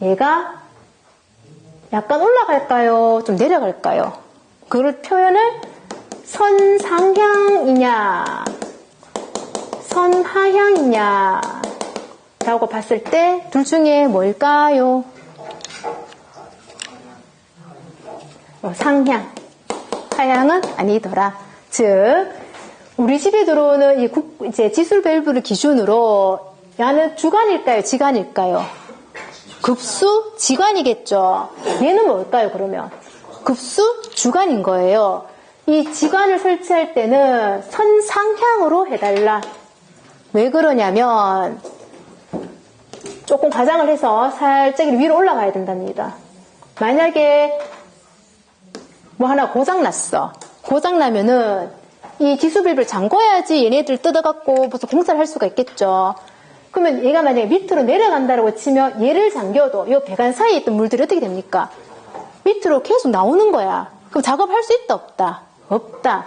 얘가 약간 올라갈까요? 좀 내려갈까요? 그걸 표현을 선상향이냐 선하향이냐 라고 봤을 때 둘 중에 뭘까요? 상향. 하향은 아니더라. 즉 우리 집에 들어오는 이제 지술 밸브를 기준으로 얘는 주관일까요? 지관일까요? 급수 지관이겠죠. 얘는 뭘까요? 그러면 급수 주관인 거예요. 이 지관을 설치할 때는 선상향으로 해달라. 왜 그러냐면 조금 과장을 해서 살짝 위로 올라가야 된답니다. 만약에 뭐 하나 고장났어. 고장나면은 이 지수밸브를 잠궈야지 얘네들 뜯어갖고 무슨 공사를 할 수가 있겠죠. 그러면 얘가 만약에 밑으로 내려간다고 치면 얘를 잠겨도 이 배관 사이에 있던 물들이 어떻게 됩니까? 밑으로 계속 나오는 거야. 그럼 작업할 수 있다 없다? 없다.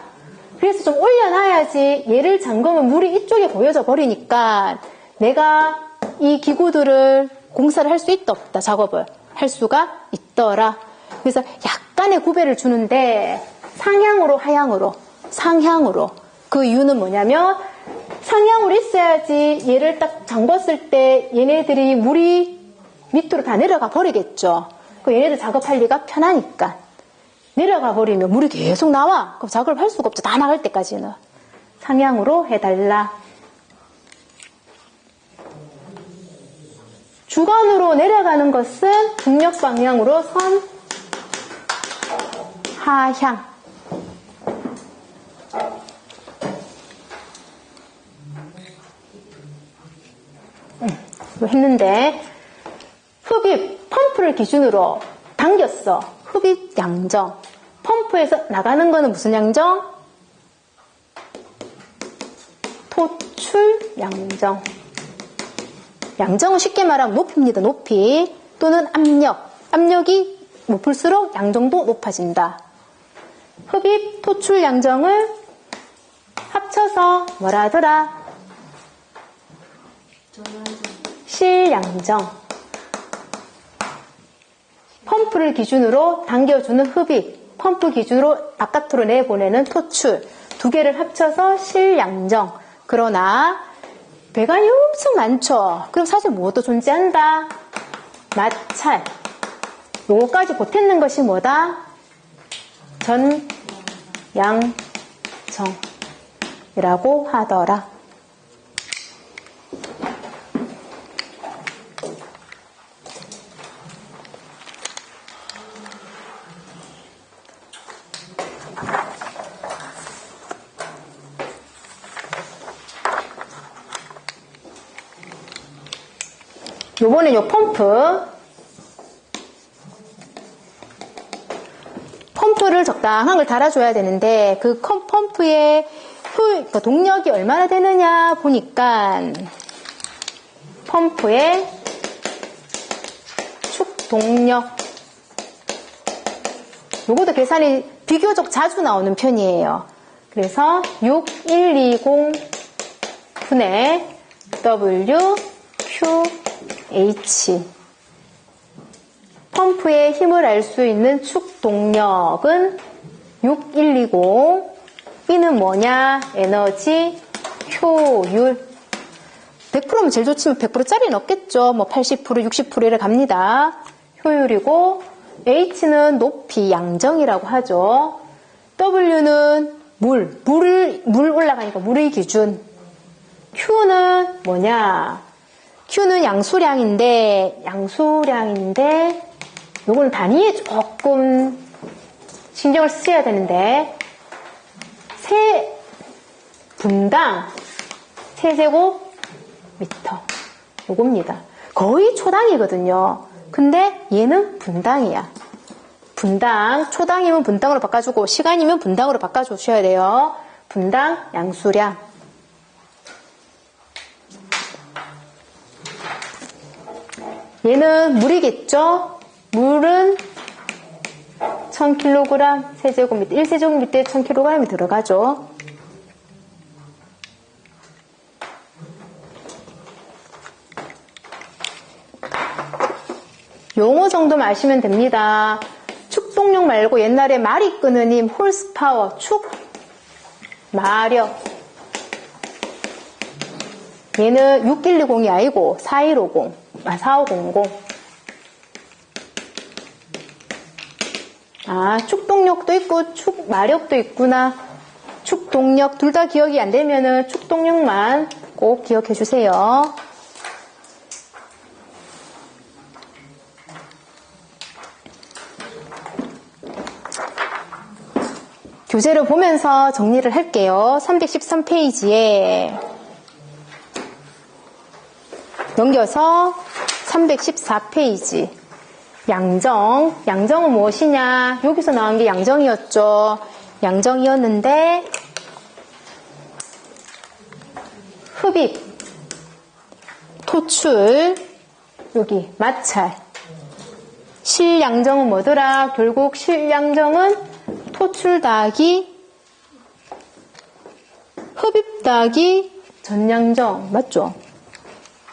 그래서 좀 올려놔야지 얘를 잠그면 물이 이쪽에 고여져 버리니까 내가 이 기구들을 공사를 할 수 있다 없다? 작업을 할 수가 있더라. 그래서 약간의 구배를 주는데 상향으로 하향으로 상향으로. 그 이유는 뭐냐면 상향으로 있어야지 얘를 딱 잠궜을 때 얘네들이 물이 밑으로 다 내려가 버리겠죠. 그 얘네들 작업하기가 편하니까. 내려가 버리면 물이 계속 나와. 그럼 작업을 할 수가 없죠. 다 나갈 때까지는. 상향으로 해달라. 주관으로 내려가는 것은 중력 방향으로 선 하향. 했는데 흡입 펌프를 기준으로 당겼어. 흡입 양정. 펌프에서 나가는 거는 무슨 양정? 토출 양정. 양정은 쉽게 말하면 높이입니다. 높이 또는 압력. 압력이 높을수록 양정도 높아진다. 흡입, 토출 양정을 합쳐서 뭐라 하더라? 실양정. 펌프를 기준으로 당겨주는 흡입, 펌프 기준으로 바깥으로 내보내는 토출, 두 개를 합쳐서 실양정. 그러나 배관이 엄청 많죠. 그럼 사실 무엇도 존재한다? 마찰. 요거까지 보탰는 것이 뭐다? 전양정이라고 하더라. 요번에 요 펌프를 적당한 걸 달아줘야 되는데 그 펌프의 그러니까 동력이 얼마나 되느냐 보니까 펌프의 축동력 요것도 계산이 비교적 자주 나오는 편이에요. 그래서 6120 분의 WQH 펌프의 힘을 알 수 있는 축동력은 6120 B는 뭐냐? 에너지 효율 100%면 제일 좋지만 100%짜리는 없겠죠. 뭐 80%, 60%를 갑니다. 효율이고 H는 높이, 양정이라고 하죠. W는 물 올라가니까 물의 기준. Q는 뭐냐? Q는 양수량인데 요거는 단위에 조금 신경을 쓰셔야 되는데 분당 세제곱미터 요겁니다. 거의 초당이거든요. 근데 얘는 분당이야. 분당, 초당이면 분당으로 바꿔주고 시간이면 분당으로 바꿔주셔야 돼요. 분당 양수량. 얘는 물이겠죠? 물은 1000kg 세제곱미터, 1세제곱미터에 1000kg이 들어가죠. 용어 정도만 아시면 됩니다. 축동력 말고 옛날에 말이 끄는 힘, 홀스파워, 축, 마력. 얘는 6120이 아니고 4500. 아, 축동력도 있고 축마력도 있구나. 축동력 둘 다 기억이 안 되면은 축동력만 꼭 기억해 주세요. 교재를 보면서 정리를 할게요. 313페이지에 넘겨서 314페이지 양정은 무엇이냐? 여기서 나온 게 양정이었죠. 양정이었는데 흡입, 토출, 여기 마찰. 실양정은 뭐더라? 결국 실양정은 토출 더하기 흡입 더하기 전양정 맞죠?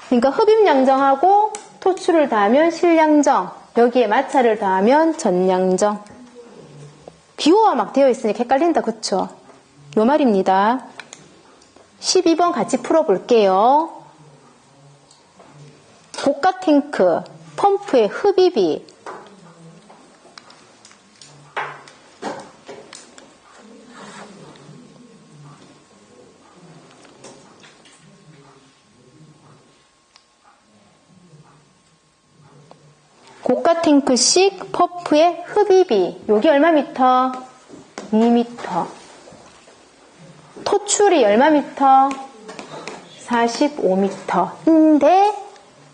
그러니까 흡입양정하고 토출을 더하면 실양정, 여기에 마찰을 더하면 전양정. 비호가 막 되어 있으니까 헷갈린다, 그쵸? 요 말입니다. 12번 같이 풀어볼게요. 고가 탱크, 펌프의 흡입이 고가 탱크식 펌프의 흡입이 여기 얼마 미터? 2미터. 토출이 얼마 미터? 45미터인데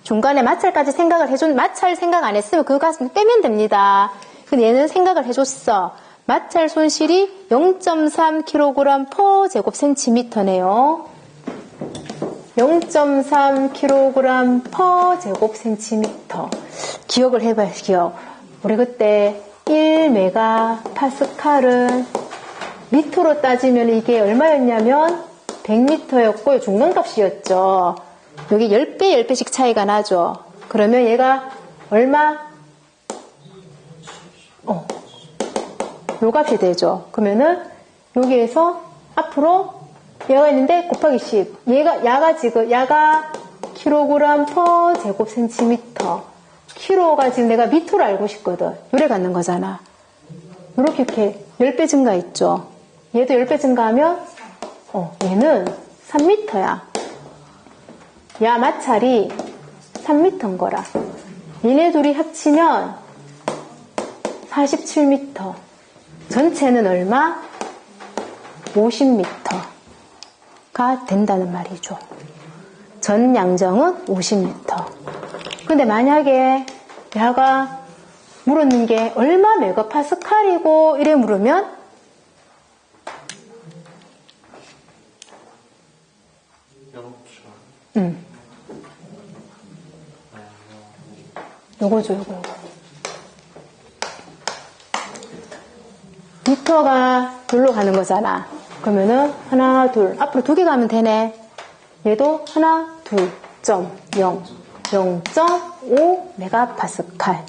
중간에 마찰까지 생각을 해준 마찰 생각 안 했으면 그거 가슴 빼면 됩니다. 근데 얘는 생각을 해줬어. 마찰 손실이 0.3kg per 제곱센티미터네요. 0.3kg per 제곱센티미터. 기억을 해봐요, 기억. 우리 그때 1메가파스칼은 미터로 따지면 이게 얼마였냐면 100m였고 중간값이었죠. 여기 10배, 10배씩 차이가 나죠. 그러면 얘가 얼마? 요 값이 되죠. 그러면은 여기에서 앞으로 얘가 있는데 곱하기 10. 야가 킬로그램 퍼 제곱센티미터. 키로가 지금 내가 미터로 알고 싶거든. 요래 갖는 거잖아. 이렇게 10배 증가했죠. 얘도 10배 증가하면 얘는 3m야. 야 마찰이 3m인 거라. 얘네 둘이 합치면 47m. 전체는 얼마? 50m가 된다는 말이죠. 전 양정은 50m. 근데 만약에 야가 물었는 게 얼마 메가파스칼이고 이래 물으면 요거죠, 요거. 미터가 둘로 가는 거잖아. 그러면은 하나, 둘. 앞으로 2개 가면 되네. 얘도 하나, 둘, 0.5 메가파스칼.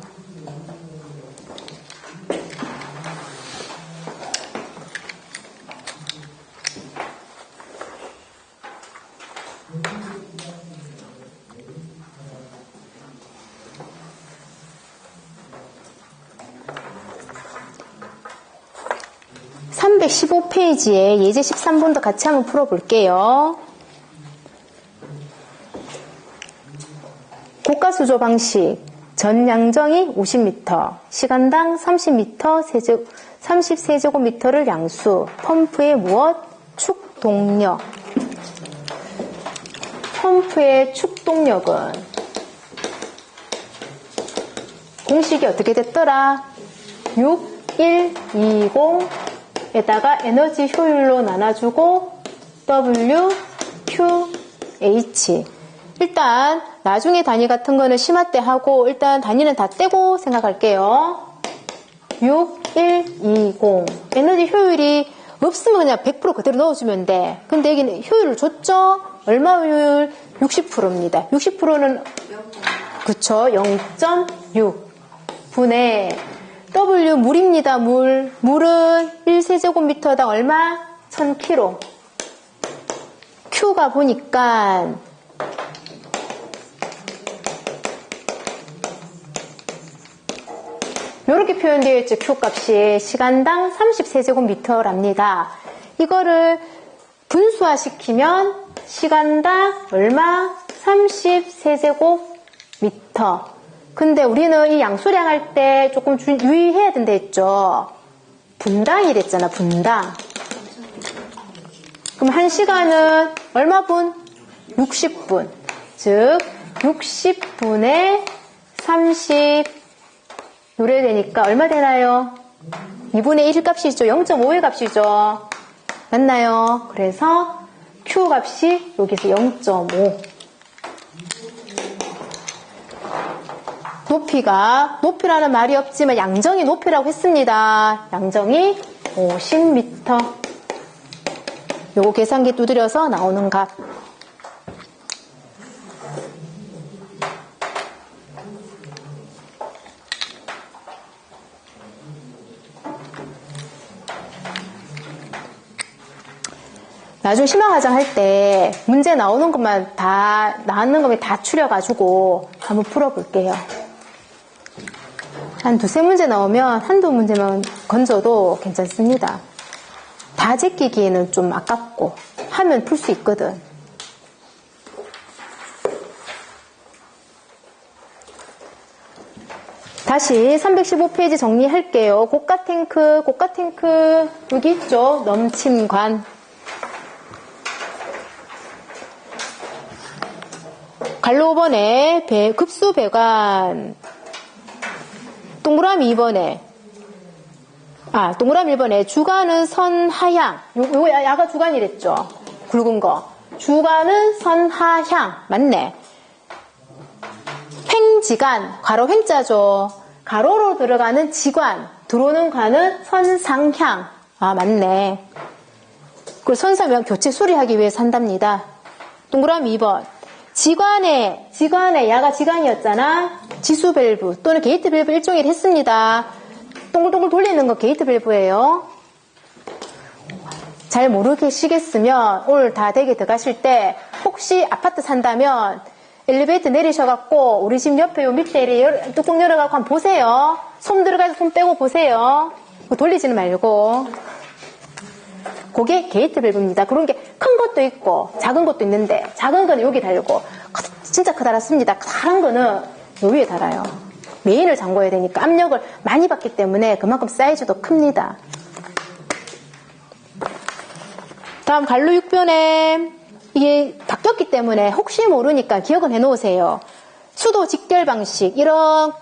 (315페이지에) 예제 13번도 같이 한번 풀어볼게요. 고가수조 방식. 전 양정이 50m, 시간당 30세제곱미터를 양수. 펌프의 무엇? 축동력. 펌프의 축동력은 공식이 어떻게 됐더라? 6120에다가 에너지 효율로 나눠주고 WQH. 일단 나중에 단위 같은 거는 심화 때 하고 일단 단위는 다 떼고 생각할게요. 6120. 에너지 효율이 없으면 그냥 100% 그대로 넣어주면 돼. 근데 여기는 효율을 줬죠? 얼마 효율? 60%입니다. 60%는 그쵸? 0.6 분의 W 물입니다. 물은 1세제곱미터당 얼마? 1000kg. Q가 보니까 이렇게 표현되어 있죠. Q값이 시간당 30세제곱미터랍니다. 이거를 분수화시키면 시간당 얼마? 30세제곱미터. 근데 우리는 이 양수량 할 때 조금 유의해야 된다 했죠. 분당이랬잖아, 분당. 그럼 1시간은 얼마 분? 60분. 즉 60분에 30 노래되니까 얼마 되나요? 2분의 1 값이죠. 0.5의 값이죠. 맞나요? 그래서 Q 값이 여기서 0.5. 높이라는 말이 없지만 양정이 높이라고 했습니다. 양정이 50m. 요거 계산기 두드려서 나오는 값. 나중에 심화과정 할 때 문제 나오는 것만 나오는 것만 다 추려가지고 한번 풀어볼게요. 한 두세 문제 나오면 한두 문제만 건져도 괜찮습니다. 다 제끼기에는 좀 아깝고 하면 풀 수 있거든. 다시 315페이지 정리할게요. 고가탱크 여기 있죠. 넘침관. 갈로 5번에 급수 배관. 동그라미 2번에 동그라미 1번에 주간은 선하향. 요거 야가 주간이랬죠. 굵은 거. 주간은 선하향. 맞네. 횡지간. 가로 횡자죠. 가로로 들어가는 지관. 들어오는 관은 선상향. 맞네. 그리고 선사면 교체 수리하기 위해서 한답니다. 동그라미 2번. 지관에 야가 지관이었잖아. 지수 밸브 또는 게이트 밸브 일종의 했습니다. 동글동글 돌리는 거 게이트 밸브예요. 잘 모르시겠으면 오늘 다 댁에 들어가실 때 혹시 아파트 산다면 엘리베이터 내리셔갖고 우리 집 옆에 요 밑에 뚜껑 열어갖고 한번 보세요. 손 들어가서 손 빼고 보세요. 돌리지는 말고. 그게 게이트 밸브입니다. 그런 게 큰 것도 있고 작은 것도 있는데 작은 거는 여기 달고 진짜 커다랗습니다. 커다란 거는 요 위에 달아요. 메인을 잠궈야 되니까 압력을 많이 받기 때문에 그만큼 사이즈도 큽니다. 다음 갈로 6변에 이게 바뀌었기 때문에 혹시 모르니까 기억은 해놓으세요. 수도 직결 방식 이런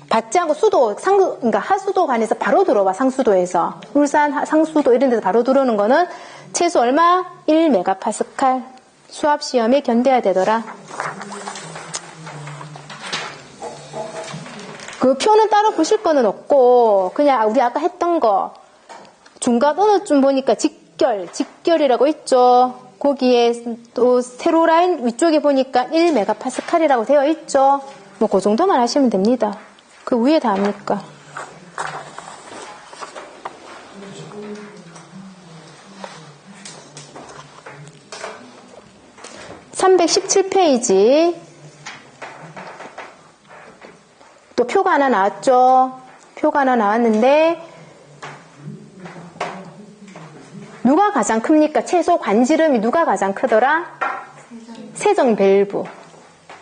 받지 않고 그러니까 하수도관에서 바로 들어와. 상수도에서 울산 상수도 이런 데서 바로 들어오는 거는 최소 얼마? 1메가파스칼. 수압시험에 견뎌야 되더라. 그 표는 따로 보실 거는 없고 그냥 우리 아까 했던 거 중간 어느 쯤 보니까 직결이라고 있죠. 거기에 또 세로 라인 위쪽에 보니까 1메가파스칼이라고 되어 있죠. 뭐 그 정도만 하시면 됩니다. 그 위에 다 합니까? (317페이지) 또 표가 하나 나왔죠. 표가 하나 나왔는데 누가 가장 큽니까? 최소 관지름이 누가 가장 크더라? 세정 밸브.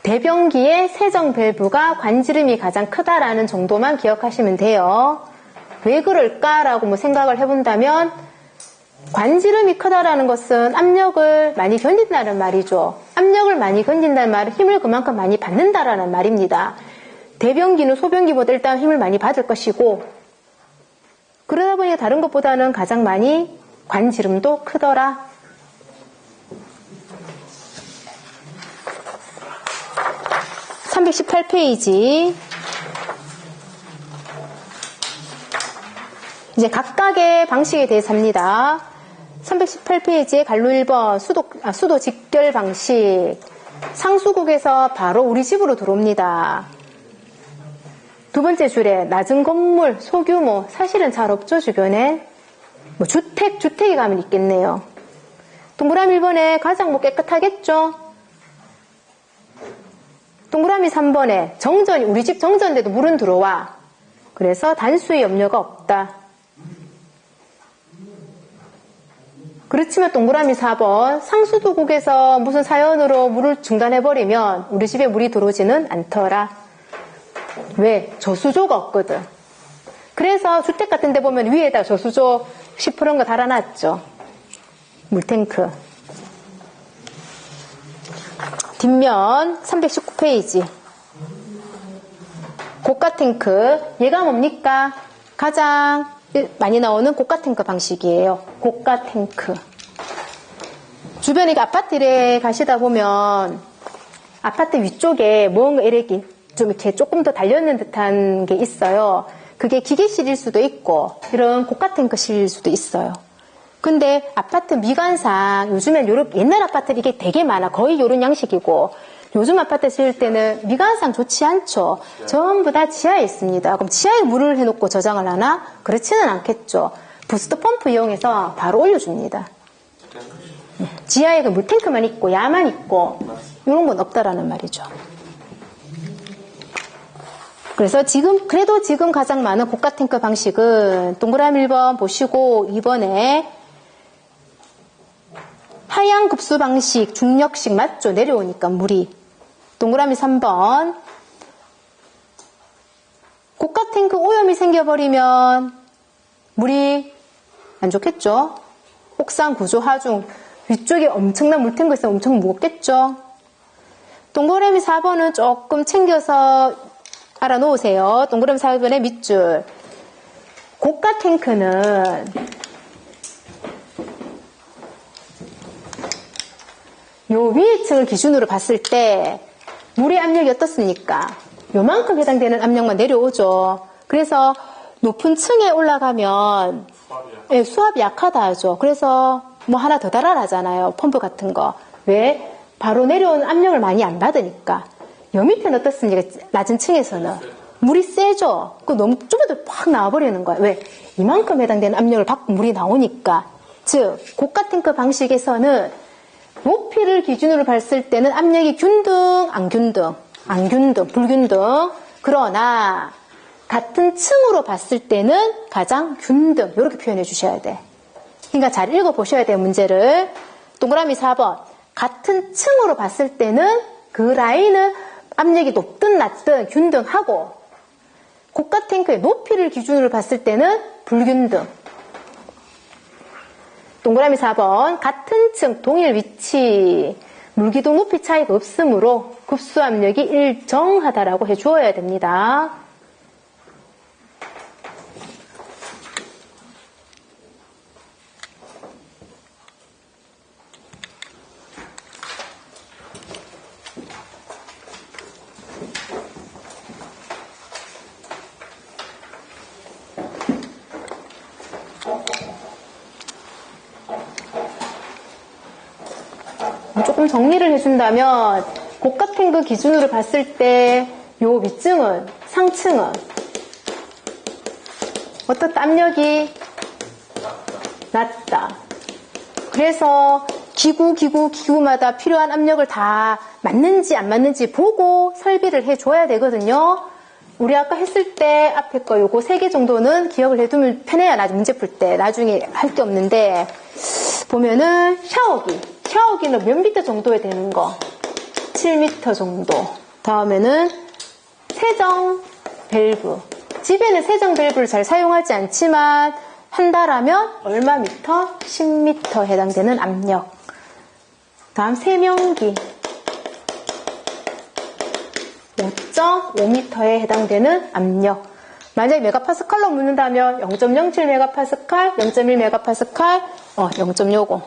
대변기의 세정 밸브가 관지름이 가장 크다라는 정도만 기억하시면 돼요. 왜 그럴까라고 뭐 생각을 해본다면 관지름이 크다라는 것은 압력을 많이 견딘다는 말이죠. 압력을 많이 견딘다는 말은 힘을 그만큼 많이 받는다라는 말입니다. 대변기는 소변기보다 일단 힘을 많이 받을 것이고 그러다 보니 다른 것보다는 가장 많이 관지름도 크더라. (318페이지) 이제 각각의 방식에 대해서 합니다. 318페이지에 갈로 1번 수도 직결 방식. 상수국에서 바로 우리 집으로 들어옵니다. 두 번째 줄에 낮은 건물, 소규모, 사실은 잘 없죠, 주변에. 뭐 주택이 가면 있겠네요. 동그라미 1번에 가장 뭐 깨끗하겠죠? 동그라미 3번에 정전이, 우리 집 정전돼도 물은 들어와. 그래서 단수의 염려가 없다. 그렇지만 동그라미 4번 상수도국에서 무슨 사연으로 물을 중단해버리면 우리 집에 물이 들어오지는 않더라. 왜? 저수조가 없거든. 그래서 주택 같은 데 보면 위에다 저수조 시퍼런 거 달아놨죠. 물탱크. 뒷면 319페이지. 고가탱크. 얘가 뭡니까? 가장 많이 나오는 고가탱크 방식이에요. 고가탱크. 주변에 아파트에 가시다 보면 아파트 위쪽에 뭔가 이렇게 좀 이렇게 조금 더 달려있는 듯한 게 있어요. 그게 기계실일 수도 있고 이런 고가탱크실일 수도 있어요. 근데 아파트 미관상 요즘엔 옛날 아파트 이게 되게 많아. 거의 요런 양식이고 요즘 아파트 지을 때는 미관상 좋지 않죠. 전부 다 지하에 있습니다. 그럼 지하에 물을 해놓고 저장을 하나? 그렇지는 않겠죠. 부스트 펌프 이용해서 바로 올려줍니다. 지하에 그 물탱크만 있고 야만 있고 이런 건 없다라는 말이죠. 그래서 그래도 지금 가장 많은 고가탱크 방식은 동그라미 1번 보시고 2번에 하향 급수 방식, 중력식 맞죠? 내려오니까 물이. 동그라미 3번. 고가탱크 오염이 생겨버리면 물이 안 좋겠죠? 옥상 구조 하중. 위쪽에 엄청난 물탱크 있으면 엄청 무겁겠죠? 동그라미 4번은 조금 챙겨서 알아놓으세요. 동그라미 4번의 밑줄. 고가탱크는 요 위에 층을 기준으로 봤을 때 물의 압력이 어떻습니까? 요만큼 해당되는 압력만 내려오죠. 그래서 높은 층에 올라가면 수압이 약하다 하죠. 그래서 뭐 하나 더 달아라잖아요. 펌프 같은 거. 왜? 바로 내려오는 압력을 많이 안 받으니까. 요 밑에는 어떻습니까? 낮은 층에서는 물이 세죠. 그 너무 좁아도 팍 나와버리는 거예요. 왜? 이만큼 해당되는 압력을 받고 물이 나오니까. 즉 고가탱크 방식에서는 높이를 기준으로 봤을 때는 압력이 균등, 안 균등, 불균등. 그러나 같은 층으로 봤을 때는 가장 균등. 이렇게 표현해 주셔야 돼. 그러니까 잘 읽어보셔야 돼요, 문제를. 동그라미 4번. 같은 층으로 봤을 때는 그 라인은 압력이 높든 낮든 균등하고 고가탱크의 높이를 기준으로 봤을 때는 불균등. 동그라미 4번. 같은 층, 동일 위치, 물기둥 높이 차이가 없으므로 급수 압력이 일정하다라고 해주어야 됩니다. 조금 정리를 해준다면 고가탱크 기준으로 봤을 때 요 위층은, 상층은 어떻다? 압력이 낮다. 그래서 기구마다 필요한 압력을 다 맞는지 안 맞는지 보고 설비를 해줘야 되거든요. 우리 아까 했을 때 앞에 거 요거 3개 정도는 기억을 해두면 편해요. 나중에 문제 풀 때. 나중에 할 게 없는데 보면은 샤워기는 몇 미터 정도에 되는 거? 7미터 정도. 다음에는 세정 밸브. 집에는 세정 밸브를 잘 사용하지 않지만 한다라면 얼마 미터? 10미터 해당되는 압력. 다음 세면기. 5.5m에 해당되는 압력. 만약에 메가파스칼로 묻는다면 0.07메가파스칼, 0.1메가파스칼, 0.05.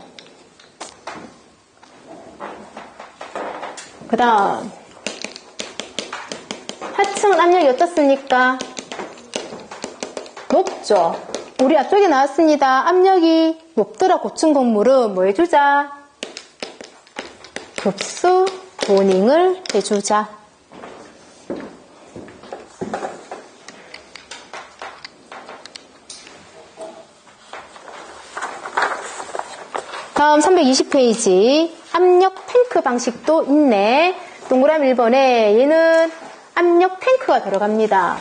그 다음 하층은 압력이 어떻습니까? 높죠. 우리 앞쪽에 나왔습니다. 압력이 높더라 고층 건물은 뭐 해주자? 급수 보닝을 해주자. 다음 320페이지 압력 탱크 방식도 있네. 동그라미 1번에 얘는 압력 탱크가 들어갑니다.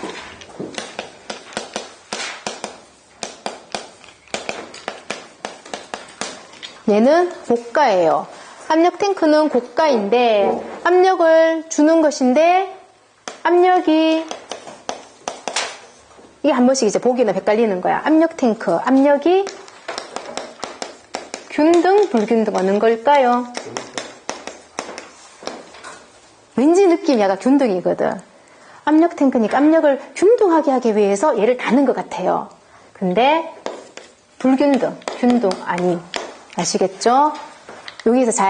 얘는 고가예요. 압력 탱크는 고가인데 압력을 주는 것인데 압력이 이게 한 번씩 이제 보기는 헷갈리는 거야. 압력 탱크, 압력이 균등, 불균등 어느 걸까요? 왠지 느낌이 약간 균등이거든. 압력 탱크니까 압력을 균등하게 하기 위해서 얘를 다는 것 같아요. 근데 불균등, 균등 아니. 아시겠죠? 여기서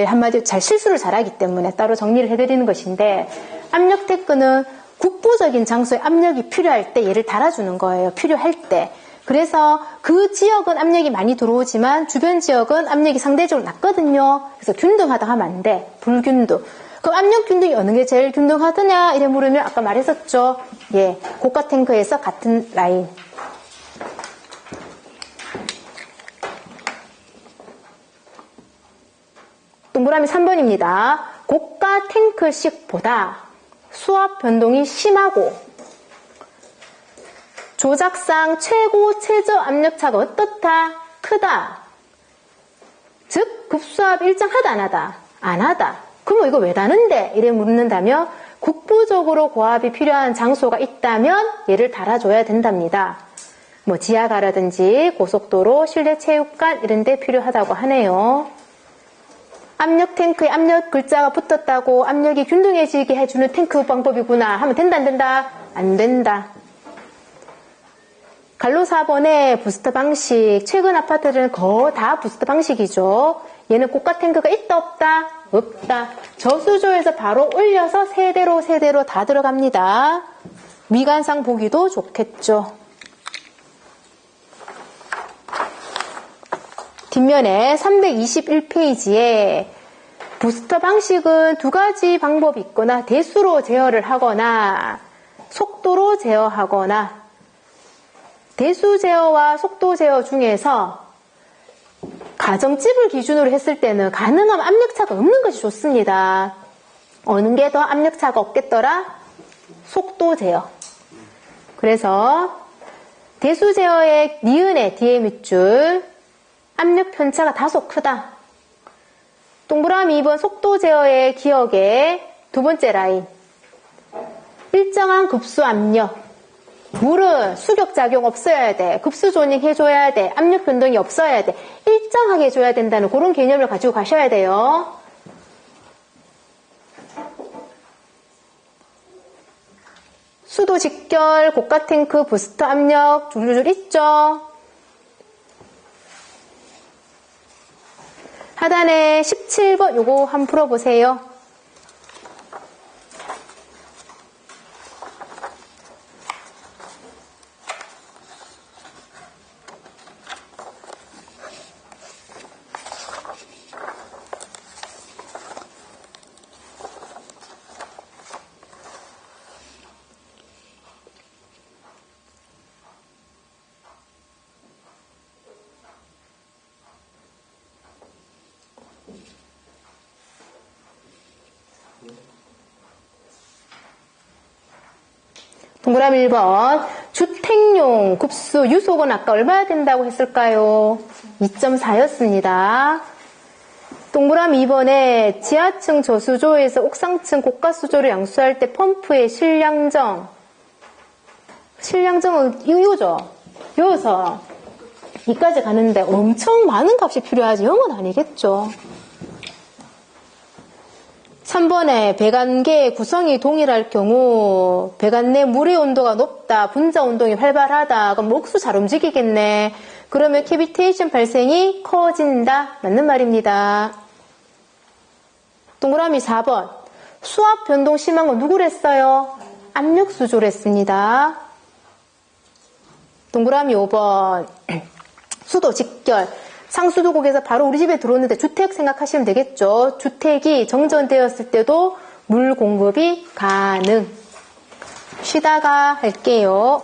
한마디로 잘 실수를 잘하기 때문에 따로 정리를 해드리는 것인데 압력 탱크는 국부적인 장소에 압력이 필요할 때 얘를 달아주는 거예요. 필요할 때. 그래서 그 지역은 압력이 많이 들어오지만 주변 지역은 압력이 상대적으로 낮거든요. 그래서 균등하다 하면 안 돼. 불균등. 그럼 압력 균등이 어느 게 제일 균등하더냐 이래 물으면 아까 말했었죠. 예, 고가 탱크에서 같은 라인. 동그라미 3번입니다. 고가 탱크식보다 수압 변동이 심하고 조작상 최고 최저 압력차가 어떻다? 크다. 즉 급수압 일정하다 안 하다? 안 하다. 그럼 이거 왜 다는데? 이래 묻는다면 국부적으로 고압이 필요한 장소가 있다면 얘를 달아줘야 된답니다. 뭐 지하가라든지 고속도로, 실내 체육관 이런 데 필요하다고 하네요. 압력 탱크에 압력 글자가 붙었다고 압력이 균등해지게 해주는 탱크 방법이구나 하면 된다 안 된다? 안 된다. 갈로 4번의 부스터 방식, 최근 아파트들은 거의 다 부스터 방식이죠. 얘는 고가 탱크가 있다 없다? 없다. 저수조에서 바로 올려서 세대로 다 들어갑니다. 미관상 보기도 좋겠죠. 뒷면에 321페이지에 부스터 방식은 두 가지 방법이 있거나 대수로 제어를 하거나 속도로 제어하거나 대수 제어와 속도 제어 중에서 가정집을 기준으로 했을 때는 가능하면 압력차가 없는 것이 좋습니다. 어느 게 더 압력차가 없겠더라? 속도 제어. 그래서 대수 제어의 니은의 뒤에 밑줄 압력 편차가 다소 크다. 동그라미 2번 속도 제어의 기억의 두 번째 라인. 일정한 급수 압력. 물은 수격작용 없어야 돼. 급수 조닝 해줘야 돼. 압력 변동이 없어야 돼. 일정하게 해줘야 된다는 그런 개념을 가지고 가셔야 돼요. 수도 직결, 고가 탱크, 부스터 압력 줄줄줄 있죠. 하단에 17번 요거 한번 풀어보세요. 동그라미 1번 주택용 급수 유속은 아까 얼마나 된다고 했을까요? 2.4였습니다. 동그라미 2번에 지하층 저수조에서 옥상층 고가수조를 양수할 때 펌프의 실량정. 실량정은 이거죠. 여기서 이까지 가는데 엄청 많은 값이 필요하지 0은 아니겠죠. 3번에 배관계 구성이 동일할 경우 배관 내 물의 온도가 높다, 분자 운동이 활발하다, 그럼 옥수 잘 움직이겠네. 그러면 캐비테이션 발생이 커진다. 맞는 말입니다. 동그라미 4번 수압 변동 심한 건 누구랬어요? 압력 수조를 했습니다. 동그라미 5번 수도 직결. 상수도국에서 바로 우리 집에 들어오는데 주택 생각하시면 되겠죠. 주택이 정전되었을 때도 물 공급이 가능. 쉬다가 할게요.